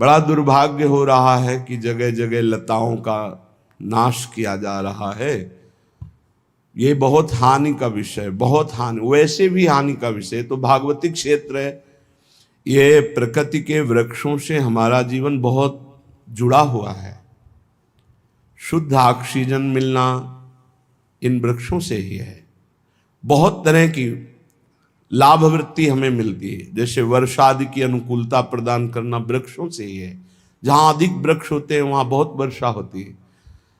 बड़ा दुर्भाग्य हो रहा है कि जगह जगह लताओं का नाश किया जा रहा है। ये बहुत हानि का विषय, बहुत हानि, वैसे भी हानि का विषय। तो भागवती क्षेत्र है, ये प्रकृति के वृक्षों से हमारा जीवन बहुत जुड़ा हुआ है। शुद्ध ऑक्सीजन मिलना इन वृक्षों से ही है। बहुत तरह की लाभवृत्ति हमें मिलती है, जैसे वर्षा आदि की अनुकूलता प्रदान करना वृक्षों से ही है। जहां अधिक वृक्ष होते हैं वहां बहुत वर्षा होती है।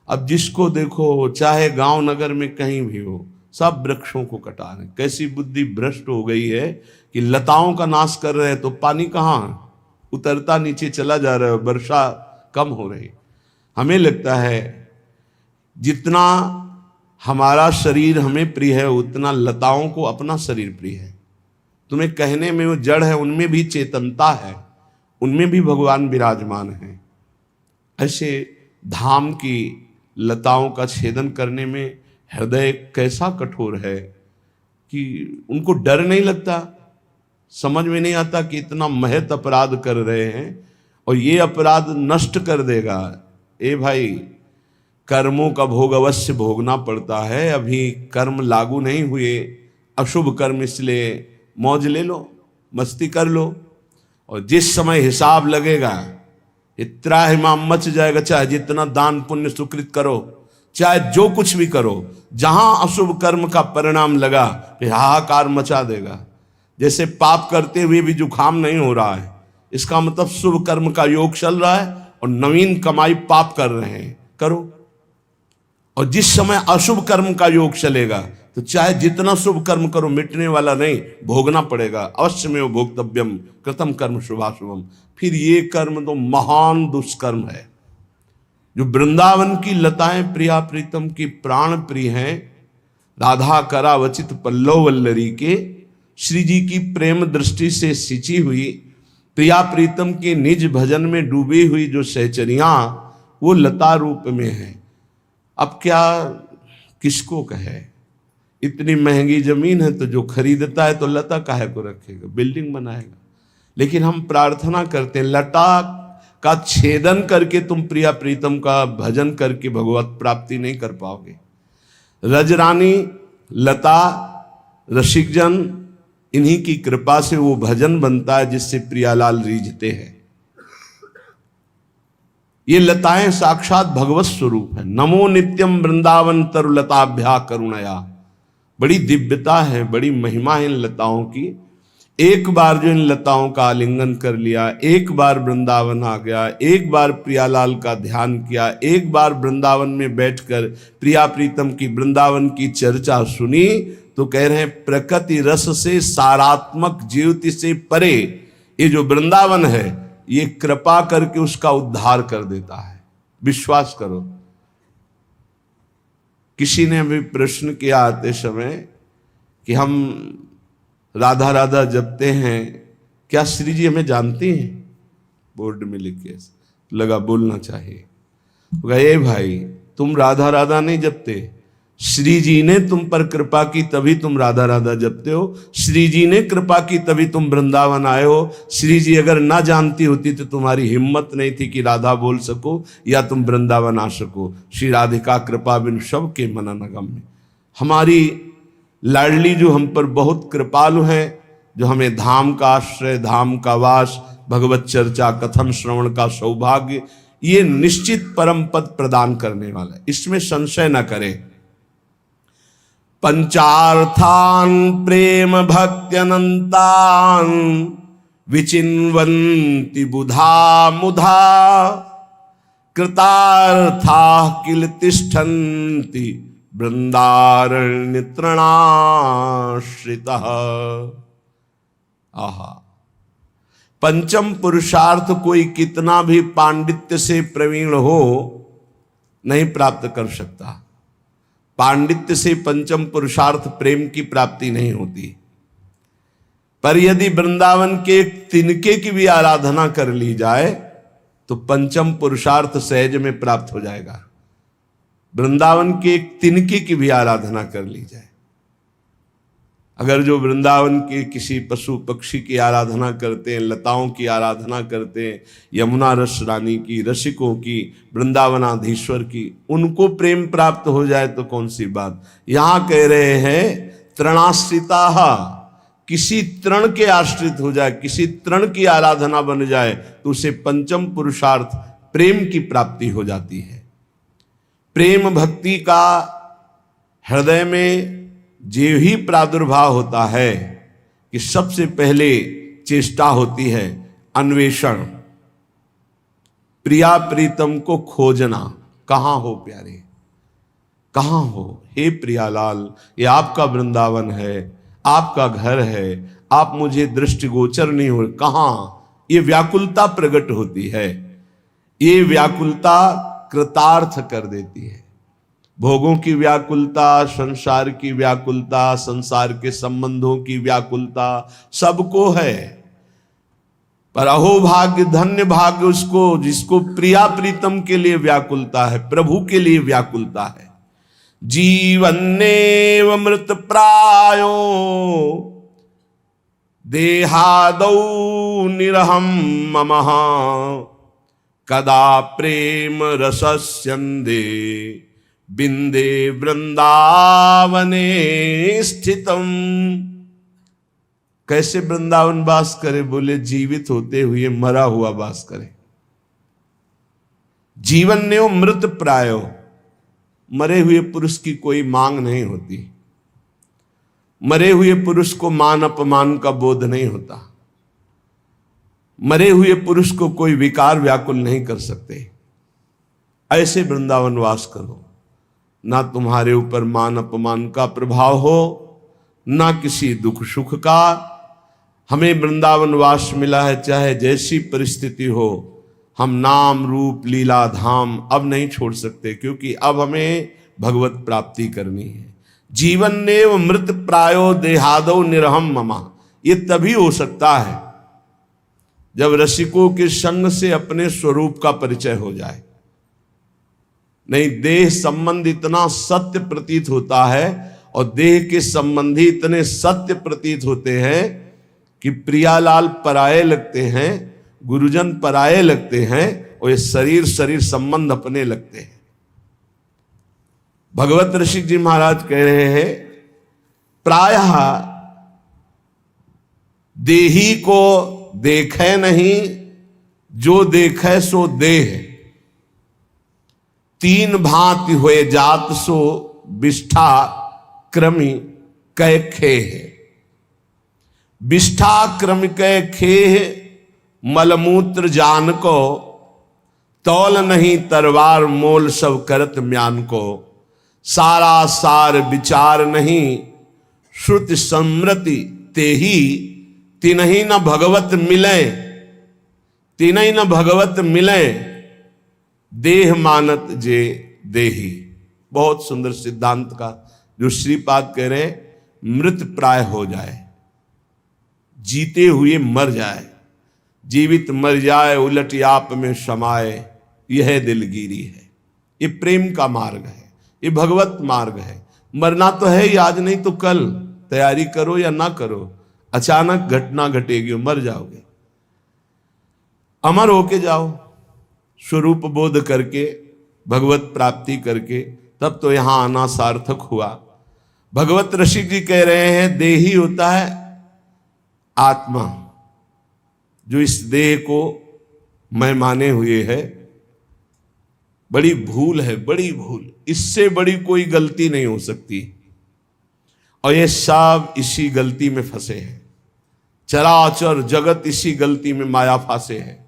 अब जिसको देखो, चाहे गांव नगर में कहीं भी हो, सब वृक्षों को कटा रहे। कैसी बुद्धि भ्रष्ट हो गई है कि लताओं का नाश कर रहे हैं तो पानी कहाँ उतरता, नीचे चला जा रहा है, वर्षा कम हो रही। हमें लगता है जितना हमारा शरीर हमें प्रिय है उतना लताओं को अपना शरीर प्रिय है। तुम्हें कहने में वो जड़ है, उनमें भी चेतनता है, उनमें भी भगवान विराजमान है। ऐसे धाम की लताओं का छेदन करने में हृदय कैसा कठोर है कि उनको डर नहीं लगता। समझ में नहीं आता कि इतना महत अपराध कर रहे हैं और ये अपराध नष्ट कर देगा। ए भाई, कर्मों का भोग अवश्य भोगना पड़ता है। अभी कर्म लागू नहीं हुए, अशुभ कर्म, इसलिए मौज ले लो, मस्ती कर लो, और जिस समय हिसाब लगेगा इतना हिमाम मच जाएगा। चाहे जितना दान पुण्य सुकृत करो, चाहे जो कुछ भी करो, जहां अशुभ कर्म का परिणाम लगा फिर हाहाकार मचा देगा। जैसे पाप करते हुए भी जुखाम नहीं हो रहा है, इसका मतलब शुभ कर्म का योग चल रहा है और नवीन कमाई पाप कर रहे हैं, करो। और जिस समय अशुभ कर्म का योग चलेगा तो चाहे जितना शुभ कर्म करो मिटने वाला नहीं, भोगना पड़ेगा। अवश्य में वो भोक्तव्यम कृतम कर्म शुभाशुभम। फिर ये कर्म तो महान दुष्कर्म है। जो वृंदावन की लताएं प्रिया प्रीतम की प्राण प्रिय हैं, राधा करावचित पल्लव वल्लरी के, श्री जी की प्रेम दृष्टि से सिंची हुई प्रिया प्रीतम के निज भजन में डूबी हुई जो सहचरियां, वो लता रूप में है। अब क्या किसको कहे, इतनी महंगी जमीन है तो जो खरीदता है तो लता काहे को रखेगा, बिल्डिंग बनाएगा। लेकिन हम प्रार्थना करते हैं लता का छेदन करके तुम प्रिया प्रीतम का भजन करके भगवत प्राप्ति नहीं कर पाओगे। रजरानी, लता, रसिकजन, इन्हीं की कृपा से वो भजन बनता है जिससे प्रियालाल रीझते हैं। ये लताएं साक्षात भगवत स्वरूप है। नमो नित्यम वृंदावन तरुलताभ्या करुणया। बड़ी दिव्यता है, बड़ी महिमा है इन लताओं की। एक बार जो इन लताओं का आलिंगन कर लिया, एक बार वृंदावन आ गया, एक बार प्रियालाल का ध्यान किया, एक बार वृंदावन में बैठकर प्रिया प्रीतम की वृंदावन की चर्चा सुनी, तो कह रहे हैं प्रकृति रस से सारात्मक ज्योति से परे ये जो वृंदावन है ये कृपा करके उसका उद्धार कर देता है। विश्वास करो। किसी ने अभी प्रश्न किया आते समय कि हम राधा राधा जपते हैं, क्या श्री जी हमें जानती हैं? बोर्ड में लिख के लगा बोलना चाहिए। तो कहा भाई, तुम राधा राधा नहीं जपते, श्री जी ने तुम पर कृपा की तभी तुम राधा राधा जपते हो। श्री जी ने कृपा की तभी तुम वृंदावन आए हो। श्री जी अगर ना जानती होती तो तुम्हारी हिम्मत नहीं थी कि राधा बोल सको या तुम वृंदावन आ सको। श्री राधिका कृपा बिन सब के मन नगम्य। हमारी लाडली जो हम पर बहुत कृपालु हैं, जो हमें धाम का आश्रय, धाम का वास, भगवत चर्चा कथन श्रवण का सौभाग्य, ये निश्चित परम पद प्रदान करने वाला है, इसमें संशय न करें। पंचार्थान प्रेम भक्त्यनंतान विचिन्वन्ति बुधा मुधा कृतार्था किल तिष्ठन्ति वृंदारण्य तृणाश्रितः। आहा, पंचम पुरुषार्थ कोई कितना भी पांडित्य से प्रवीण हो नहीं प्राप्त कर सकता। पांडित्य से पंचम पुरुषार्थ प्रेम की प्राप्ति नहीं होती। पर यदि वृंदावन के तिनके की भी आराधना कर ली जाए तो पंचम पुरुषार्थ सहज में प्राप्त हो जाएगा। वृंदावन के एक तिनके की भी आराधना कर ली जाए। अगर जो वृंदावन के किसी पशु पक्षी की आराधना करते हैं, लताओं की आराधना करते हैं, यमुना रस रानी की, रसिकों की, वृंदावनाधीश्वर की, उनको प्रेम प्राप्त हो जाए तो कौन सी बात। यहां कह रहे हैं तृणाश्रिता, किसी तृण के आश्रित हो जाए, किसी तृण की आराधना बन जाए तो उसे पंचम पुरुषार्थ प्रेम की प्राप्ति हो जाती है। प्रेम भक्ति का हृदय में जो ही प्रादुर्भाव होता है कि सबसे पहले चेष्टा होती है अन्वेषण, प्रिया प्रीतम को खोजना। कहां हो प्यारे, कहां हो, हे प्रियालाल, ये आपका वृंदावन है, आपका घर है, आप मुझे दृष्टिगोचर नहीं हो, कहां। ये व्याकुलता प्रकट होती है, ये व्याकुलता कृतार्थ कर देती है। भोगों की व्याकुलता, संसार की व्याकुलता, संसार के संबंधों की व्याकुलता सबको है, पर अहो भाग्य, धन्य भाग्य उसको जिसको प्रिया प्रीतम के लिए व्याकुलता है, प्रभु के लिए व्याकुलता है। जीवन्नेव मृत प्रायो देहादौ निरहम ममः कदा प्रेम रसस्यन्दे बिंदे वृंदावने स्थितम। कैसे वृंदावन वास करे, बोले जीवित होते हुए मरा हुआ वास करे। जीवन ने मृत प्रायो, मरे हुए पुरुष की कोई मांग नहीं होती, मरे हुए पुरुष को मान अपमान का बोध नहीं होता, मरे हुए पुरुष को कोई विकार व्याकुल नहीं कर सकते। ऐसे वृंदावन वास करो, ना तुम्हारे ऊपर मान अपमान का प्रभाव हो, ना किसी दुख सुख का। हमें वृंदावन वास मिला है, चाहे जैसी परिस्थिति हो, हम नाम रूप लीला धाम अब नहीं छोड़ सकते, क्योंकि अब हमें भगवत प्राप्ति करनी है। जीवन नेव मृत प्रायो देहादो निरहम ममा, ये तभी हो सकता है जब रसिकों के संग से अपने स्वरूप का परिचय हो जाए। नहीं, देह संबंध इतना सत्य प्रतीत होता है और देह के संबंधी इतने सत्य प्रतीत होते हैं कि प्रियालाल पराये लगते हैं, गुरुजन पराये लगते हैं, और ये शरीर शरीर संबंध अपने लगते हैं। भगवत ऋषि जी महाराज कह रहे हैं, प्रायः देही को देखे नहीं, जो देखे सो देह, तीन भांति हुए जात सो विष्ठा क्रमि कै खेह। विष्ठा क्रम कै खेह, मलमूत्र जान को, तौल नहीं तरवार मोल सब करत म्यान को। सारा सार विचार नहीं, श्रुति समृति तेही, तिन्ही न भगवत मिले, तिन्ही न भगवत मिले, देह मानत जे देही। बहुत सुंदर सिद्धांत का जो श्रीपाद कह रहे, मृत प्राय हो जाए, जीते हुए मर जाए, जीवित मर जाए, उलट आप में समाए, यह दिलगिरी है। ये प्रेम का मार्ग है, ये भगवत मार्ग है। मरना तो है ही, आज नहीं तो कल, तैयारी करो या ना करो, अचानक घटना घटेगी, मर जाओगे। अमर होके जाओ, स्वरूप बोध करके, भगवत प्राप्ति करके, तब तो यहां आना सार्थक हुआ। भगवत ऋषि जी कह रहे हैं, देही होता है आत्मा, जो इस देह को मैं माने हुए है। बड़ी भूल है, बड़ी भूल, इससे बड़ी कोई गलती नहीं हो सकती, और ये सब इसी गलती में फंसे हैं। चराचर जगत इसी गलती में माया फांसे है।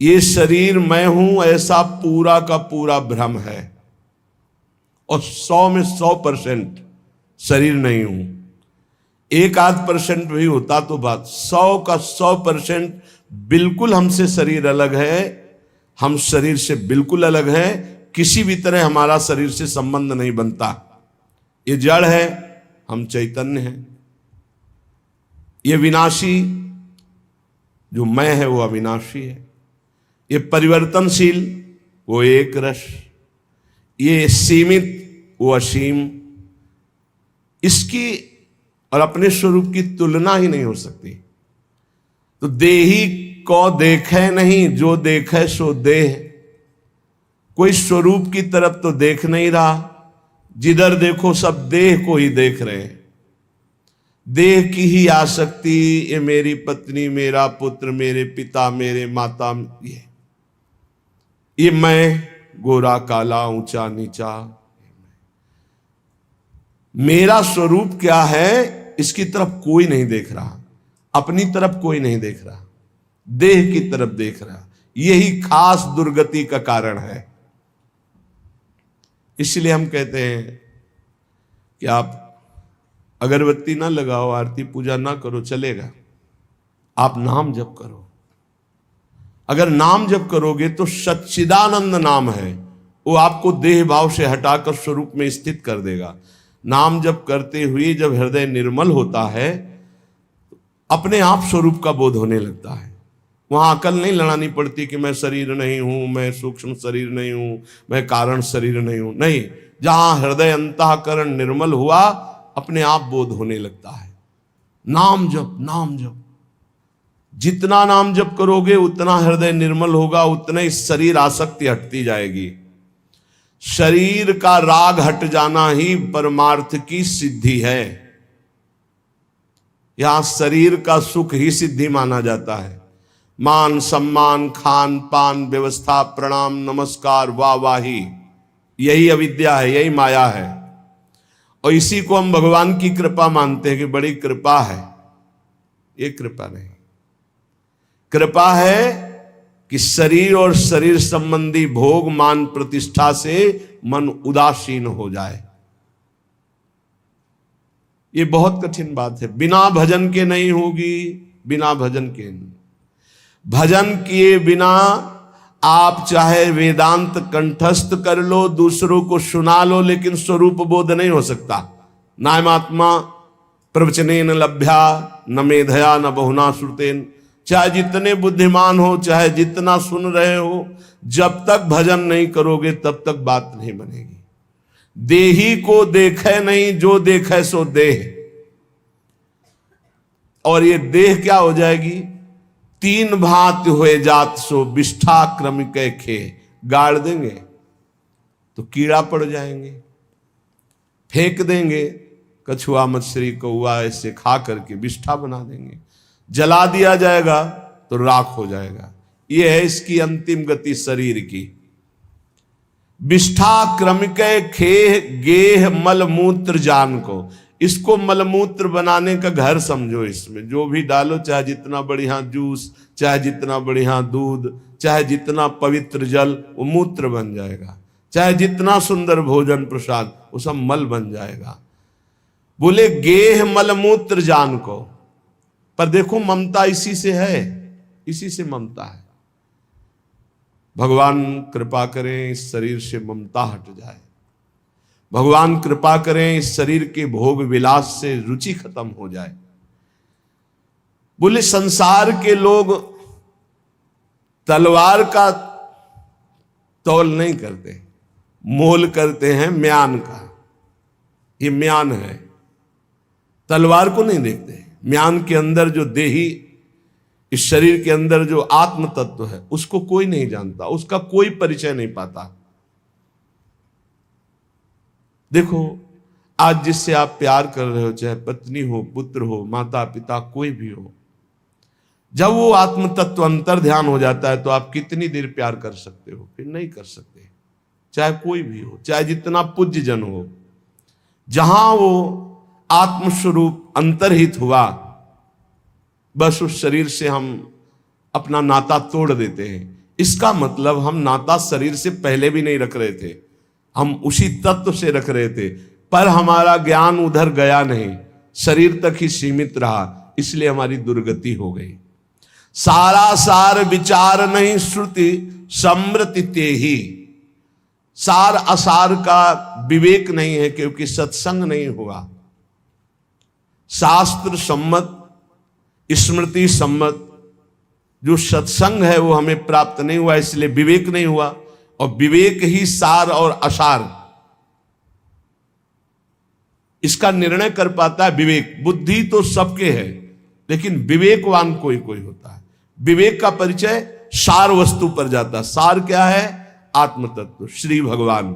ये शरीर मैं हूं ऐसा पूरा का पूरा भ्रम है, और 100 में 100% शरीर नहीं हूं। 1-8% भी होता तो बात, 100 का 100% बिल्कुल हमसे शरीर अलग है, हम शरीर से बिल्कुल अलग हैं, किसी भी तरह हमारा शरीर से संबंध नहीं बनता। ये जड़ है, हम चैतन्य हैं। ये विनाशी जो मैं है वो अविनाशी है। ये परिवर्तनशील वो एक रस, ये सीमित वो असीम। इसकी और अपने स्वरूप की तुलना ही नहीं हो सकती। तो देही को देखे नहीं, जो देखे सो देह। कोई स्वरूप की तरफ तो देख नहीं रहा, जिधर देखो सब देह को ही देख रहे हैं। देह की ही आसक्ति, ये मेरी पत्नी, मेरा पुत्र, मेरे पिता, मेरे माता, ये मैं, गोरा काला, ऊंचा नीचा, मेरा स्वरूप क्या है इसकी तरफ कोई नहीं देख रहा, अपनी तरफ कोई नहीं देख रहा, देह की तरफ देख रहा। यही खास दुर्गति का कारण है। इसलिए हम कहते हैं कि आप अगरबत्ती ना लगाओ, आरती पूजा ना करो, चलेगा, आप नाम जप करो। अगर नाम जप करोगे तो सच्चिदानंद नाम है, वो आपको देह भाव से हटाकर स्वरूप में स्थित कर देगा। नाम जप करते हुए जब हृदय निर्मल होता है, अपने आप स्वरूप का बोध होने लगता है। वहां अकल नहीं लड़ानी पड़ती कि मैं शरीर नहीं हूं, मैं सूक्ष्म शरीर नहीं हूं, मैं कारण शरीर नहीं हूं। नहीं, जहां हृदय अंतःकरण निर्मल हुआ, अपने आप बोध होने लगता है। नाम जप, नाम जप, जितना नाम जप करोगे उतना हृदय निर्मल होगा, उतना ही शरीर आसक्ति हटती जाएगी। शरीर का राग हट जाना ही परमार्थ की सिद्धि है। यहां शरीर का सुख ही सिद्धि माना जाता है। मान सम्मान, खान पान, व्यवस्था, प्रणाम नमस्कार, वाहवाही, यही अविद्या है, यही माया है। और इसी को हम भगवान की कृपा मानते हैं कि बड़ी कृपा है। ये कृपा नहीं, कृपा है कि शरीर और शरीर संबंधी भोग मान प्रतिष्ठा से मन उदासीन हो जाए। ये बहुत कठिन बात है। बिना भजन के नहीं होगी, बिना भजन के नहीं। भजन किए बिना आप चाहे वेदांत कंठस्थ कर लो, दूसरों को सुना लो, लेकिन स्वरूप बोध नहीं हो सकता। नायमात्मा प्रवचनेन लभ्या न मेधया न बहुना श्रुतेन। चाहे जितने बुद्धिमान हो, चाहे जितना सुन रहे हो, जब तक भजन नहीं करोगे तब तक बात नहीं बनेगी। देही को देखे नहीं, जो देखे सो देह। और ये देह क्या हो जाएगी? तीन भांति हुए जात सो विष्ठा क्रमिक खे। गाड़ देंगे तो कीड़ा पड़ जाएंगे, फेंक देंगे, कछुआ मछली कौआ ऐसे खा करके विष्ठा बना देंगे, जला दिया जाएगा तो राख हो जाएगा। यह है इसकी अंतिम गति शरीर की। विष्ठा क्रमिक खे गेह मल मूत्र जान को। इसको मलमूत्र बनाने का घर समझो। इसमें जो भी डालो, चाहे जितना बढ़िया जूस, चाहे जितना बढ़िया दूध, चाहे जितना पवित्र जल, वो मूत्र बन जाएगा। चाहे जितना सुंदर भोजन प्रसाद, वो सब मल बन जाएगा। बोले गेह मलमूत्र जान को। पर देखो ममता इसी से है, इसी से ममता है। भगवान कृपा करें इस शरीर से ममता हट जाए। भगवान कृपा करें इस शरीर के भोग विलास से रुचि खत्म हो जाए। बोले संसार के लोग तलवार का तौल नहीं करते, मोल करते हैं म्यान का। ये म्यान है, तलवार को नहीं देखते। म्यान के अंदर जो देही, इस शरीर के अंदर जो आत्म तत्व है, उसको कोई नहीं जानता, उसका कोई परिचय नहीं पाता। देखो आज जिससे आप प्यार कर रहे हो, चाहे पत्नी हो, पुत्र हो, माता पिता, कोई भी हो, जब वो आत्म तत्व अंतर ध्यान हो जाता है तो आप कितनी देर प्यार कर सकते हो? फिर नहीं कर सकते। चाहे कोई भी हो, चाहे जितना पूज्य जन हो, जहां वो आत्मस्वरूप अंतर्हित हुआ, बस उस शरीर से हम अपना नाता तोड़ देते हैं। इसका मतलब हम नाता शरीर से पहले भी नहीं रख रहे थे, हम उसी तत्व से रख रहे थे, पर हमारा ज्ञान उधर गया नहीं, शरीर तक ही सीमित रहा, इसलिए हमारी दुर्गति हो गई। सारा सार विचार नहीं श्रुति समृति ते ही। सार असार का विवेक नहीं है, क्योंकि सत्संग नहीं हुआ। शास्त्र सम्मत, स्मृति सम्मत जो सत्संग है वो हमें प्राप्त नहीं हुआ, इसलिए विवेक नहीं हुआ। और विवेक ही सार और असार, इसका निर्णय कर पाता है विवेक। बुद्धि तो सबके है, लेकिन विवेकवान कोई कोई होता है। विवेक का परिचय सार वस्तु पर जाता है। सार क्या है? आत्म तत्व, श्री भगवान।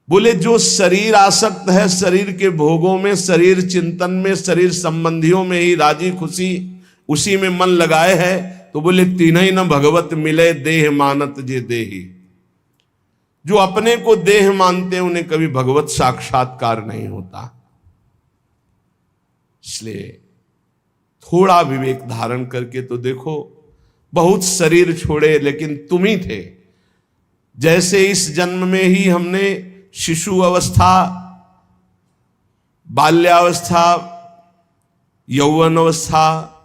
बोले जो शरीर आसक्त है, शरीर के भोगों में, शरीर चिंतन में, शरीर संबंधियों में ही राजी खुशी उसी में मन लगाए है, तो बोले तीन ही न भगवत मिले, देह मानत जे देही। जो अपने को देह मानते हैं उन्हें कभी भगवत साक्षात्कार नहीं होता। इसलिए थोड़ा विवेक धारण करके तो देखो, बहुत शरीर छोड़े लेकिन तुम ही थे। जैसे इस जन्म में ही हमने शिशु अवस्था, बाल्यावस्था, यौवन अवस्था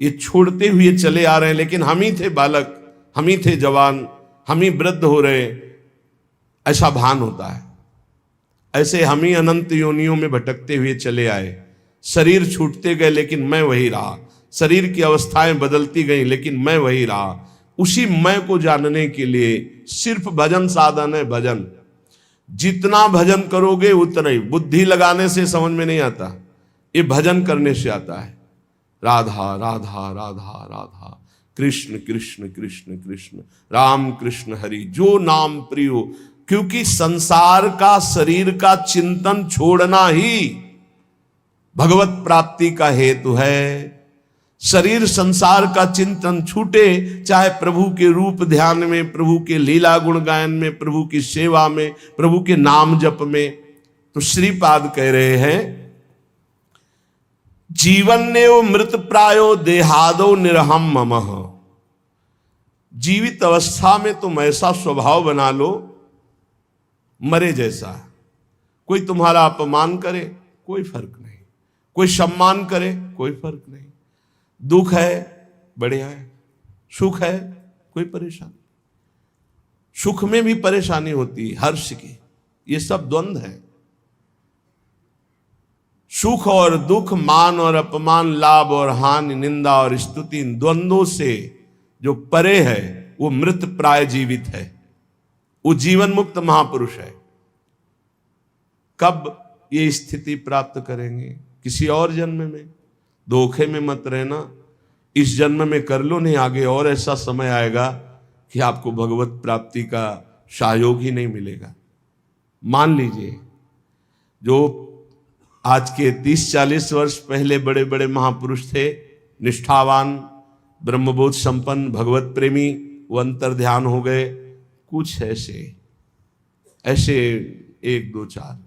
ये छोड़ते हुए चले आ रहे हैं, लेकिन हम ही थे बालक, हम ही थे जवान, हम ही वृद्ध हो रहे, ऐसा भान होता है। ऐसे हम ही अनंत योनियों में भटकते हुए चले आए। शरीर छूटते गए लेकिन मैं वही रहा, शरीर की अवस्थाएं बदलती गई लेकिन मैं वही रहा। उसी मैं को जानने के लिए सिर्फ भजन साधन है। भजन जितना भजन करोगे उतना ही, बुद्धि लगाने से समझ में नहीं आता, ये भजन करने से आता है। राधा राधा राधा राधा, कृष्ण कृष्ण कृष्ण कृष्ण, राम कृष्ण हरि, जो नाम प्रियो। क्योंकि संसार का, शरीर का चिंतन छोड़ना ही भगवत प्राप्ति का हेतु है। शरीर संसार का चिंतन छूटे, चाहे प्रभु के रूप ध्यान में, प्रभु के लीला गुण गायन में, प्रभु की सेवा में, प्रभु के नाम जप में। तो श्रीपाद कह रहे हैं, जीवन ने वो मृत प्रायो देहादो निरहम ममः। जीवित अवस्था में तुम ऐसा स्वभाव बना लो मरे जैसा। कोई तुम्हारा अपमान करे कोई फर्क नहीं, कोई सम्मान करे कोई फर्क नहीं। दुख है बढ़िया है, सुख है कोई परेशानी, सुख में भी परेशानी होती है, हर्ष की, ये सब द्वंद्व है। सुख और दुख, मान और अपमान, लाभ और हानि, निंदा और स्तुति, इन द्वंद्वों से जो परे है वो मृत प्राय जीवित है, वो जीवन मुक्त महापुरुष है। कब ये स्थिति प्राप्त करेंगे? किसी और जन्म में। धोखे में मत रहना, इस जन्म में कर लो, नहीं आगे और ऐसा समय आएगा कि आपको भगवत प्राप्ति का सहयोग ही नहीं मिलेगा। मान लीजिए, जो आज के 30-40 वर्ष पहले बड़े बड़े महापुरुष थे, निष्ठावान, ब्रह्मबोध संपन्न, भगवत प्रेमी, वो अंतर ध्यान हो गए। कुछ ऐसे 1, 2, 4,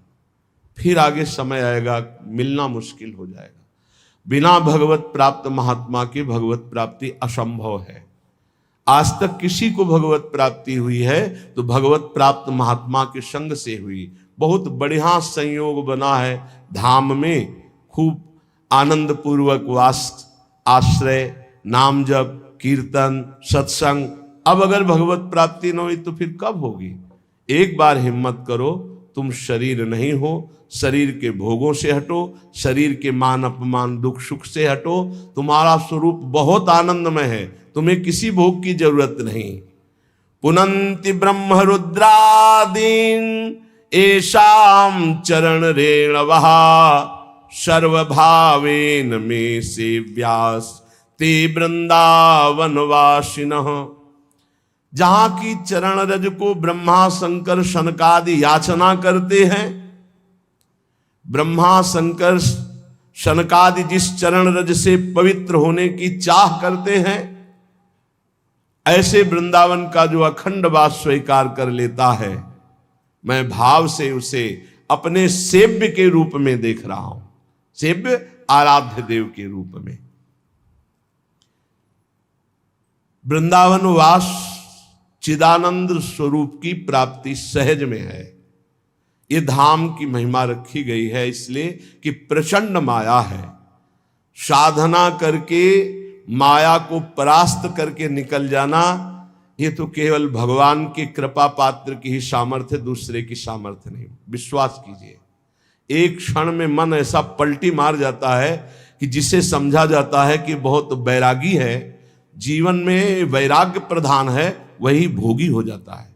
फिर आगे समय आएगा मिलना मुश्किल हो जाएगा। बिना भगवत प्राप्त महात्मा की भगवत प्राप्ति असंभव है। आज तक किसी को भगवत प्राप्ति हुई है तो भगवत प्राप्त महात्मा के संग से हुई। बहुत बढ़िया संयोग बना है धाम में, खूब आनंद पूर्वक वास, आश्रय, नाम जप, कीर्तन, सत्संग। अब अगर भगवत प्राप्ति न हुई तो फिर कब होगी? एक बार हिम्मत करो, तुम शरीर नहीं हो, शरीर के भोगों से हटो, शरीर के मान अपमान दुख सुख से हटो। तुम्हारा स्वरूप बहुत आनंदमय है, तुम्हें किसी भोग की जरूरत नहीं। पुनंति ब्रह्म रुद्रादीन एषाम चरण रेणवः सर्वभावेन मे सेव्यास ते वृंदावनवासिनः। जहां की चरण रज को ब्रह्मा शंकर शनकादि याचना करते हैं, ब्रह्मा शंकर शनकादि जिस चरण रज से पवित्र होने की चाह करते हैं, ऐसे वृंदावन का जो अखंड वास स्वीकार कर लेता है, मैं भाव से उसे अपने सेव्य के रूप में देख रहा हूं, सेव्य आराध्य देव के रूप में। वृंदावन वास चिदानंद स्वरूप की प्राप्ति सहज में है। ये धाम की महिमा रखी गई है इसलिए कि प्रचंड माया है। साधना करके माया को परास्त करके निकल जाना, ये तो केवल भगवान की कृपा पात्र की ही सामर्थ्य, दूसरे की सामर्थ्य नहीं। विश्वास कीजिए, एक क्षण में मन ऐसा पलटी मार जाता है कि जिसे समझा जाता है कि बहुत बैरागी है, जीवन में वैराग्य प्रधान है, वही भोगी हो जाता है,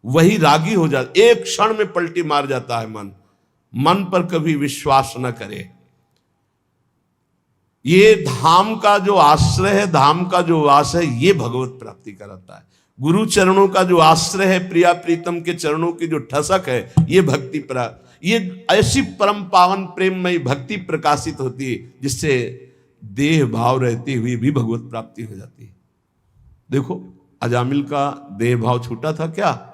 वही रागी हो जाता है। एक क्षण में पलटी मार जाता है मन। मन पर कभी विश्वास न करे। ये धाम का जो आश्रय है, धाम का जो वास है, ये भगवत प्राप्ति कराता है। गुरु चरणों का जो आश्रय है, प्रिया प्रीतम के चरणों की जो ठसक है, ये भक्ति ये ऐसी परम पावन प्रेममयी भक्ति प्रकाशित होती है जिससे देह भाव रहते हुए भी भगवत प्राप्ति हो जाती है। देखो अजामिल का देह भाव छूटा था क्या?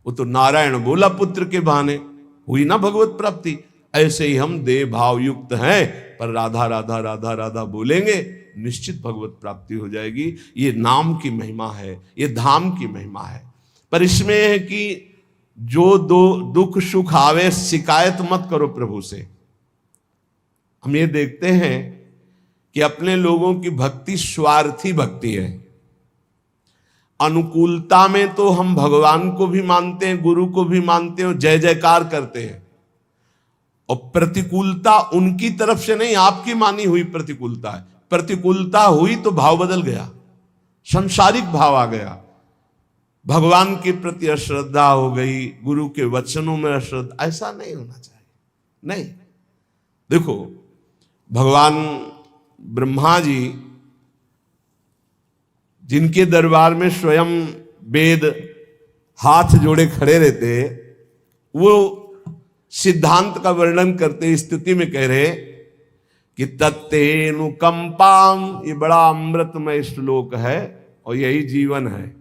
वो तो नारायण बोला पुत्र के बहाने, हुई ना भगवत प्राप्ति। ऐसे ही हम देह भाव युक्त हैं, पर राधा राधा राधा राधा बोलेंगे, निश्चित भगवत प्राप्ति हो जाएगी। ये नाम की महिमा है, ये धाम की महिमा है। पर इसमें है कि जो दुख सुख आवे, शिकायत मत करो प्रभु से। हम ये देखते हैं कि अपने लोगों की भक्ति स्वार्थी भक्ति है। अनुकूलता में तो हम भगवान को भी मानते हैं, गुरु को भी मानते हैं, जय जयकार करते हैं। और प्रतिकूलता उनकी तरफ से नहीं, आपकी मानी हुई प्रतिकूलता है। प्रतिकूलता हुई तो भाव बदल गया, संसारिक भाव आ गया, भगवान के प्रति अश्रद्धा हो गई, गुरु के वचनों में अश्रद्धा। ऐसा नहीं होना चाहिए। नहीं, देखो भगवान ब्रह्मा जी जिनके दरबार में स्वयं वेद हाथ जोड़े खड़े रहते, वो सिद्धांत का वर्णन करते स्तुति में कह रहे कि तत्तेनुकंपाम, ये बड़ा अमृतमय श्लोक है और यही जीवन है,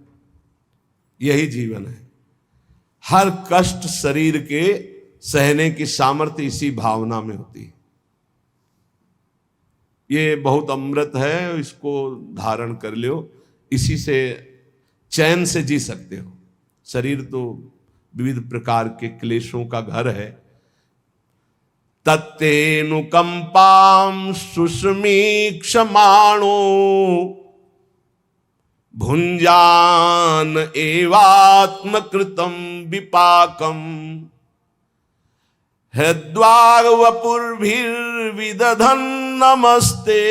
यही जीवन है। हर कष्ट शरीर के सहने की सामर्थ्य इसी भावना में होती है। ये बहुत अमृत है, इसको धारण कर लो, इसी से चैन से जी सकते हो। शरीर तो विविध प्रकार के क्लेशों का घर है। तत्तेनुकंपाम सुस्मीक्षमाणो भुंजान एवात्मकृतं विपाकम हृद्वागवपुर्भिर्विदधन् नमस्ते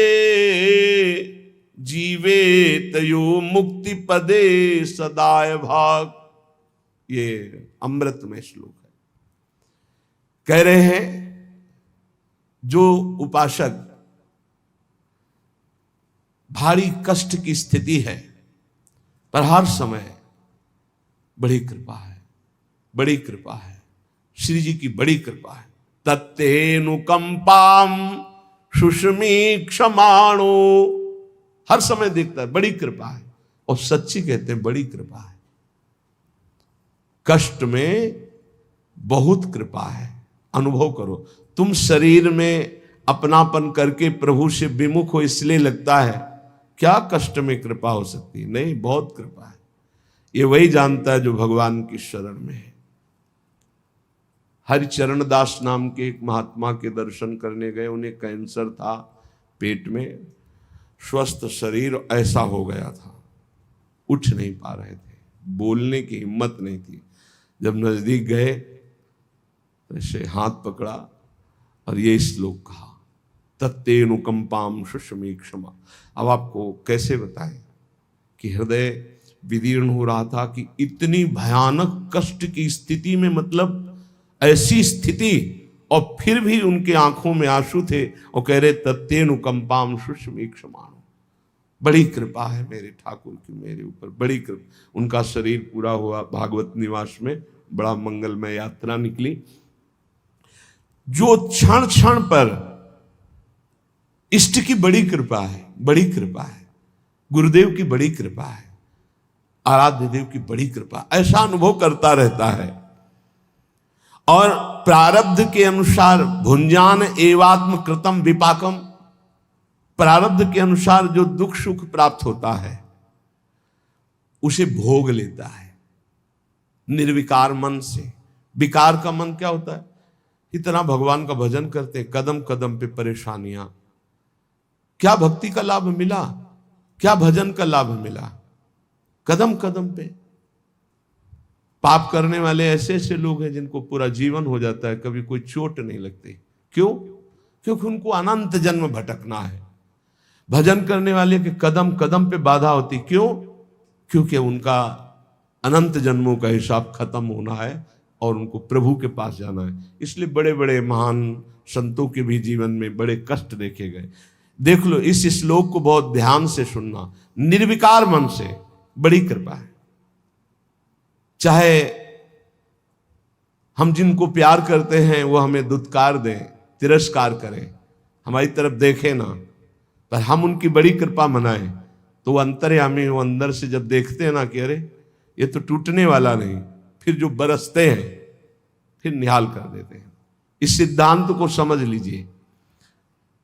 जीवेत यो मुक्ति पदे सदाय भाग। ये अमृत में श्लोक है। कह रहे हैं जो उपासक भारी कष्ट की स्थिति है, पर हर समय बड़ी कृपा है, बड़ी कृपा है, श्री जी की बड़ी कृपा है। तत्तेनुकंपाम सुस्मीक्षमाणो, हर समय देखता है, बड़ी कृपा है। और सच्ची कहते हैं बड़ी कृपा है। कष्ट में बहुत कृपा है, अनुभव करो। तुम शरीर में अपनापन करके प्रभु से विमुख हो, इसलिए लगता है क्या कष्ट में कृपा हो सकती है? नहीं, बहुत कृपा है। ये वही जानता है जो भगवान की शरण में है। हरिचरण दास नाम के एक महात्मा के दर्शन करने गए। उन्हें कैंसर था पेट में, स्वस्थ शरीर ऐसा हो गया था, उठ नहीं पा रहे थे, बोलने की हिम्मत नहीं थी। जब नजदीक गए तो ऐसे हाथ पकड़ा और ये श्लोक कहा, तत्तेनुकंपाम सुस्मीक्षमा। अब आपको कैसे बताएं कि हृदय विदीर्ण हो रहा था कि इतनी भयानक कष्ट की स्थिति में, मतलब ऐसी स्थिति, और फिर भी उनके आंखों में आंसू थे और कह रहे तत्तेनुकंपाम सुस्मीक्षमा। बड़ी कृपा है मेरे ठाकुर की मेरे ऊपर, बड़ी कृपा। उनका शरीर पूरा हुआ, भागवत निवास में बड़ा मंगलमय यात्रा निकली। जो क्षण क्षण पर इष्ट की बड़ी कृपा है, बड़ी कृपा है, गुरुदेव की बड़ी कृपा है, आराध्य देव की बड़ी कृपा, ऐसा अनुभव करता रहता है। और प्रारब्ध के अनुसार भुंजान एवात्म कृतम विपाकम, प्रारब्ध के अनुसार जो दुख सुख प्राप्त होता है उसे भोग लेता है निर्विकार मन से। विकार का मन क्या होता है? इतना भगवान का भजन करते हैं, कदम कदम पे परेशानियां। क्या भक्ति का लाभ मिला? क्या भजन का लाभ मिला? कदम कदम पे। पाप करने वाले ऐसे ऐसे लोग हैं जिनको पूरा जीवन हो जाता है, कभी कोई चोट नहीं लगती। क्यों? क्योंकि उनको अनंत जन्म भटकना है। भजन करने वाले के कदम कदम पे बाधा होती। क्यों? क्योंकि उनका अनंत जन्मों का हिसाब खत्म होना है, और उनको प्रभु के पास जाना है। इसलिए बड़े बड़े महान संतों के भी जीवन में बड़े कष्ट देखे गए। देख लो, इस श्लोक को बहुत ध्यान से सुनना। निर्विकार मन से बड़ी कृपा है। चाहे हम जिनको प्यार करते हैं वो हमें दुत्कार दें, तिरस्कार करें, हमारी तरफ देखें ना, पर हम उनकी बड़ी कृपा मनाएं, तो वो अंतर्यामी, वो अंदर से जब देखते हैं ना कि अरे ये तो टूटने वाला नहीं, फिर जो बरसते हैं फिर निहाल कर देते हैं। इस सिद्धांत को समझ लीजिए।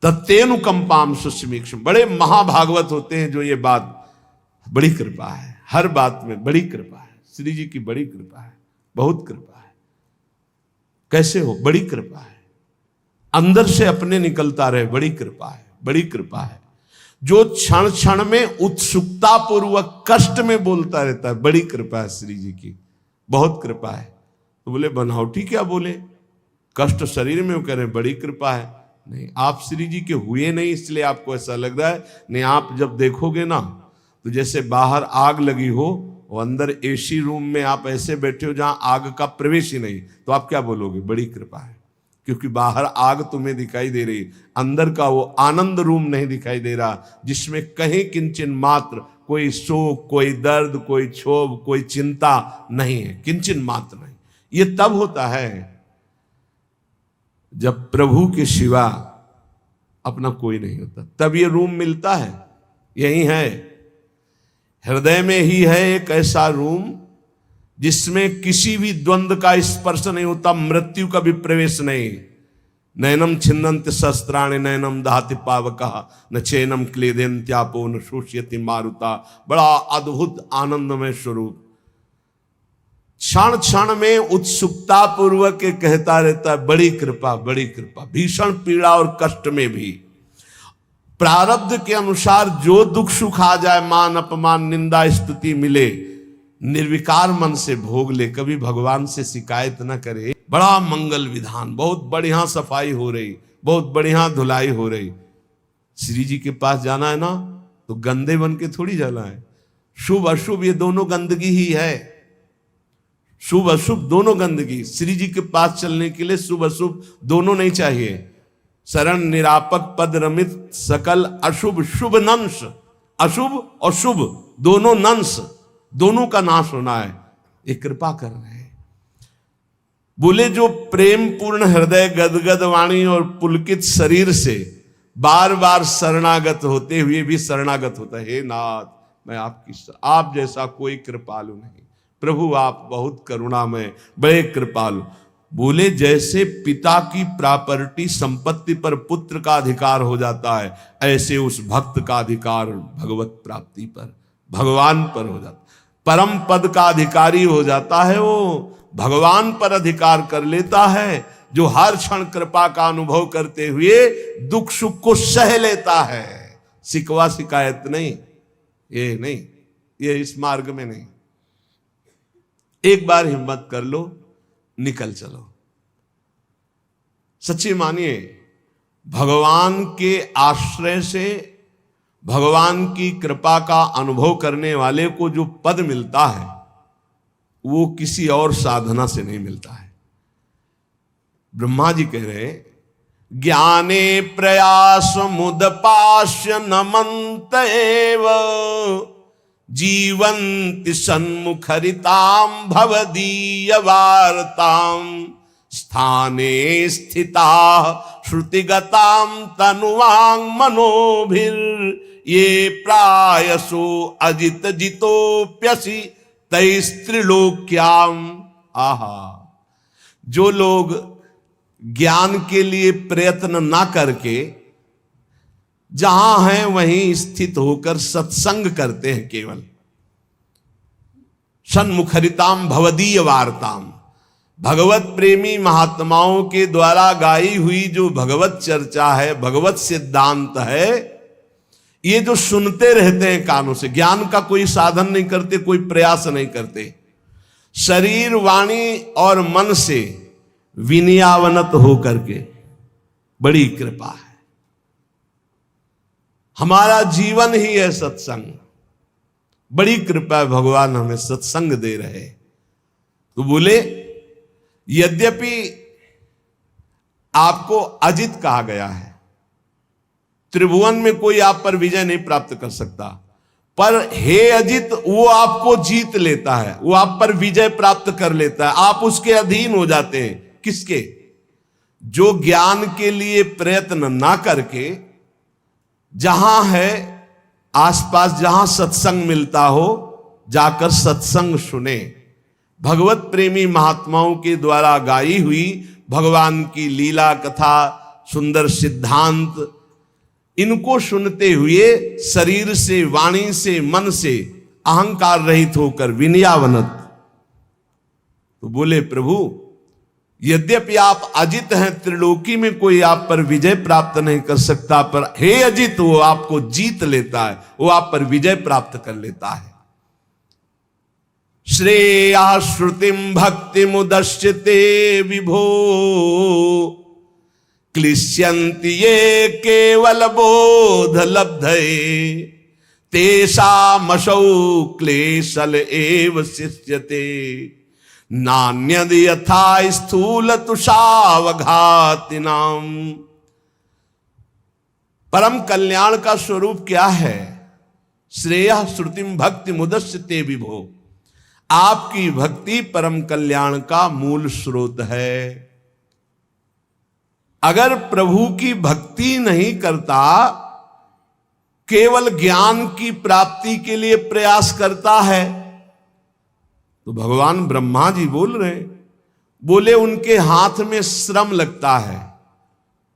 तत्तेनुकंपाम सुस्मीक्षम, बड़े महाभागवत होते हैं जो ये बात, बड़ी कृपा है, हर बात में बड़ी कृपा है। श्री जी की बड़ी कृपा है, बहुत कृपा है। कैसे हो? बड़ी कृपा है। अंदर से अपने निकलता रहे, बड़ी कृपा है, बड़ी कृपा है। जो क्षण क्षण में उत्सुकता पूर्वक कष्ट में बोलता रहता है, बड़ी कृपा है श्री जी की, बहुत कृपा है। तो बोले बनावटी क्या बोले, कष्ट शरीर में, वो कह रहे बड़ी कृपा है। नहीं, आप श्री जी के हुए नहीं इसलिए आपको ऐसा लग रहा है। नहीं, आप जब देखोगे ना तो जैसे बाहर आग लगी हो और अंदर एसी रूम में आप ऐसे बैठे हो जहां आग का प्रवेश ही नहीं, तो आप क्या बोलोगे? बड़ी कृपा है। क्योंकि बाहर आग तुम्हें दिखाई दे रही, अंदर का वो आनंद रूम नहीं दिखाई दे रहा, जिसमें कहीं किंचन मात्र कोई शोक, कोई दर्द, कोई क्षोभ, कोई चिंता नहीं है, किंचन मात्र नहीं। ये तब होता है जब प्रभु के सिवा अपना कोई नहीं होता, तब ये रूम मिलता है। यही है, हृदय में ही है एक ऐसा रूम जिसमें किसी भी द्वंद्व का स्पर्श नहीं होता, मृत्यु का भी प्रवेश नहीं। नैनम छिन्नन्ति शस्त्राणि नैनम दहति पावकः न चैनम क्लेदन्त्यापो न शोष्यति मारुता। बड़ा अद्भुत आनंदमय स्वरूप। क्षण क्षण में उत्सुकता पूर्वक कहता रहता है बड़ी कृपा, बड़ी कृपा। भीषण पीड़ा और कष्ट में भी प्रारब्ध के अनुसार जो दुख सुख आ जाए, मान अपमान निंदा स्तुति मिले, निर्विकार मन से भोग ले, कभी भगवान से शिकायत न करे। बड़ा मंगल विधान, बहुत बढ़िया सफाई हो रही, बहुत बढ़िया धुलाई हो रही। श्री जी के पास जाना है ना तो गंदे बन के थोड़ी जाना है। शुभ अशुभ ये दोनों गंदगी ही है, शुभ अशुभ दोनों गंदगी। श्री जी के पास चलने के लिए शुभ अशुभ दोनों नहीं चाहिए। शरण निरापक पद रमित सकल अशुभ शुभ नंश, अशुभ और शुभ दोनों नंश, दोनों का नाश होना है। ये कृपा कर रहे हैं। बोले जो प्रेम पूर्ण हृदय, गदगद वाणी और पुलकित शरीर से बार बार शरणागत होते हुए भी शरणागत होता है, हे नाथ मैं आपकी, आप जैसा कोई कृपालु नहीं। प्रभु आप बहुत करुणामय, बड़े कृपालु। बोले जैसे पिता की प्रॉपर्टी संपत्ति पर पुत्र का अधिकार हो जाता है, ऐसे उस भक्त का अधिकार भगवत प्राप्ति पर, भगवान पर हो जाता, परम पद का अधिकारी हो जाता है। वो भगवान पर अधिकार कर लेता है, जो हर क्षण कृपा का अनुभव करते हुए दुख सुख को सह लेता है। शिकवा शिकायत नहीं, ये नहीं, ये इस मार्ग में नहीं। एक बार हिम्मत कर लो, निकल चलो। सच्ची मानिए, भगवान के आश्रय से, भगवान की कृपा का अनुभव करने वाले को जो पद मिलता है वो किसी और साधना से नहीं मिलता है। ब्रह्मा जी कह रहे ज्ञाने प्रयास मुदपाश्य नमन्त एव जीवन्ति सन्मुखरितां भवदीय वार्तां स्थाने स्थिता श्रुतिगतां तनुवां मनोभिर ये प्रायसो अजित जितोप्यसि तैस्त्रिलोक्याम। आहा, जो लोग ज्ञान के लिए प्रयत्न ना करके जहां हैं वहीं स्थित होकर सत्संग करते हैं, केवल सन्मुखरिताम भवदीय वार्ताम, भगवत प्रेमी महात्माओं के द्वारा गाई हुई जो भगवत चर्चा है, भगवत सिद्धांत है, ये जो सुनते रहते हैं कानों से, ज्ञान का कोई साधन नहीं करते, कोई प्रयास नहीं करते, शरीर वाणी और मन से विनयावनत होकर के, बड़ी कृपा है। हमारा जीवन ही है सत्संग, बड़ी कृपा है, भगवान हमें सत्संग दे रहे। तो बोले यद्यपि आपको अजित कहा गया है, त्रिभुवन में कोई आप पर विजय नहीं प्राप्त कर सकता, पर हे अजित वो आपको जीत लेता है, वो आप पर विजय प्राप्त कर लेता है, आप उसके अधीन हो जाते हैं। किसके? जो ज्ञान के लिए प्रयत्न ना करके जहां है आसपास, जहां सत्संग मिलता हो जाकर सत्संग सुने, भगवत प्रेमी महात्माओं के द्वारा गाई हुई भगवान की लीला कथा, सुंदर सिद्धांत, इनको सुनते हुए शरीर से, वाणी से, मन से अहंकार रहित होकर विनयावनत तो बोले, प्रभु यद्यपि आप अजित हैं, त्रिलोकी में कोई आप पर विजय प्राप्त नहीं कर सकता, पर हे अजित वो आपको जीत लेता है, वो आप पर विजय प्राप्त कर लेता है। श्रेया श्रुतिम भक्ति मुदश्यते विभो क्लिश्यन्ति ये केवल बोध लब्धये तेषामसौ क्लेशल एव शिष्यते नान्यद यथा स्थूल तुषावघातिनाम। परम कल्याण का स्वरूप क्या है? श्रेयः श्रुतिम भक्ति मुदश्यते विभो, आपकी भक्ति परम कल्याण का मूल स्रोत है। अगर प्रभु की भक्ति नहीं करता, केवल ज्ञान की प्राप्ति के लिए प्रयास करता है, तो भगवान ब्रह्मा जी बोल रहे, बोले उनके हाथ में श्रम लगता है,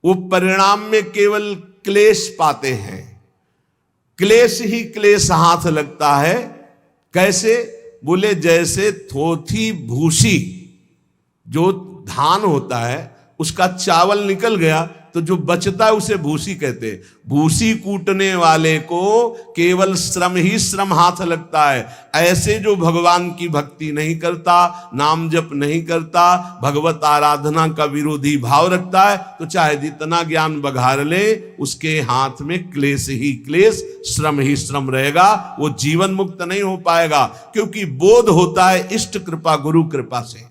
वो परिणाम में केवल क्लेश पाते हैं, क्लेश ही क्लेश हाथ लगता है। कैसे? बोले जैसे थोथी भूसी, जो धान होता है उसका चावल निकल गया तो जो बचता है उसे भूसी कहते हैं। भूसी कूटने वाले को केवल श्रम ही श्रम हाथ लगता है। ऐसे जो भगवान की भक्ति नहीं करता, नाम जप नहीं करता, भगवत आराधना का विरोधी भाव रखता है, तो चाहे जितना ज्ञान बघार ले, उसके हाथ में क्लेश ही क्लेश, श्रम ही श्रम रहेगा, वो जीवन मुक्त नहीं हो पाएगा। क्योंकि बोध होता है इष्ट कृपा, गुरु कृपा से।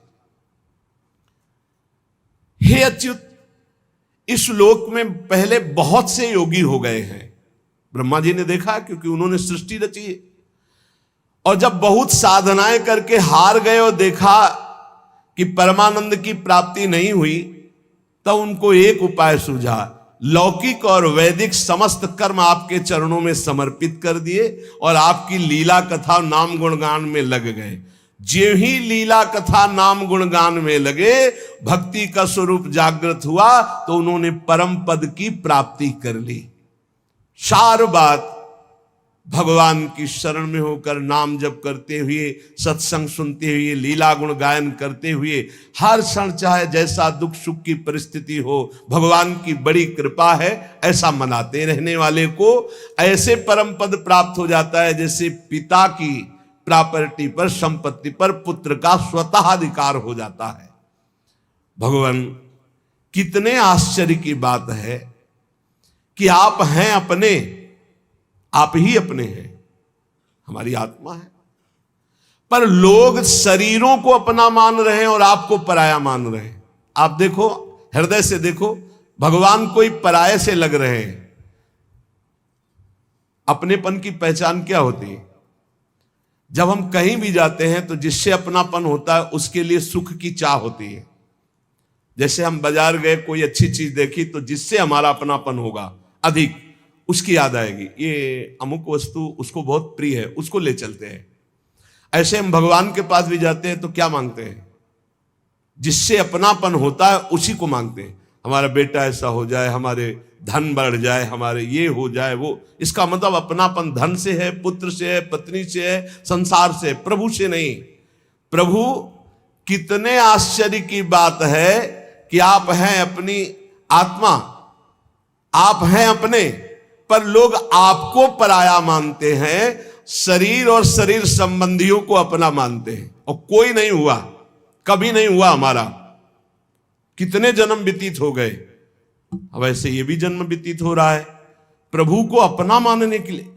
हे अच्युत, इस लोक में पहले बहुत से योगी हो गए हैं, ब्रह्मा जी ने देखा, क्योंकि उन्होंने सृष्टि रची है। और जब बहुत साधनाएं करके हार गए और देखा कि परमानंद की प्राप्ति नहीं हुई, तब उनको एक उपाय सूझा। लौकिक और वैदिक समस्त कर्म आपके चरणों में समर्पित कर दिए और आपकी लीला कथा नाम गुणगान में लग गए। जो ही लीला कथा नाम गुणगान में लगे, भक्ति का स्वरूप जागृत हुआ, तो उन्होंने परम पद की प्राप्ति कर ली। सार बात भगवान की शरण में होकर नाम जप करते हुए, सत्संग सुनते हुए, लीला गुण गायन करते हुए, हर क्षण चाहे जैसा दुख सुख की परिस्थिति हो, भगवान की बड़ी कृपा है ऐसा मनाते रहने वाले को ऐसे परम पद प्राप्त हो जाता है जैसे पिता की प्रॉपर्टी पर, संपत्ति पर पुत्र का स्वतः अधिकार हो जाता है। भगवान, कितने आश्चर्य की बात है कि आप हैं अपने, आप ही अपने हैं, हमारी आत्मा है, पर लोग शरीरों को अपना मान रहे हैं और आपको पराया मान रहे हैं। आप देखो, हृदय से देखो, भगवान कोई पराये से लग रहे हैं। अपनेपन की पहचान क्या होती है? जब हम कहीं भी जाते हैं तो जिससे अपनापन होता है उसके लिए सुख की चाह होती है। जैसे हम बाजार गए, कोई अच्छी चीज देखी, तो जिससे हमारा अपनापन होगा अधिक, उसकी याद आएगी, ये अमुक वस्तु उसको बहुत प्रिय है, उसको ले चलते हैं। ऐसे हम भगवान के पास भी जाते हैं तो क्या मांगते हैं? जिससे अपनापन होता है उसी को मांगते हैं। हमारा बेटा ऐसा हो जाए, हमारे धन बढ़ जाए, हमारे ये हो जाए, वो। इसका मतलब अपनापन धन से है, पुत्र से है, पत्नी से है, संसार से, प्रभु से नहीं। प्रभु, कितने आश्चर्य की बात है कि आप हैं अपनी आत्मा, आप हैं अपने, पर लोग आपको पराया मानते हैं, शरीर और शरीर संबंधियों को अपना मानते हैं। और कोई नहीं हुआ, कभी नहीं हुआ हमारा। कितने जन्म व्यतीत हो गए, अब ऐसे ये भी जन्म व्यतीत हो रहा है प्रभु को अपना मानने के लिए।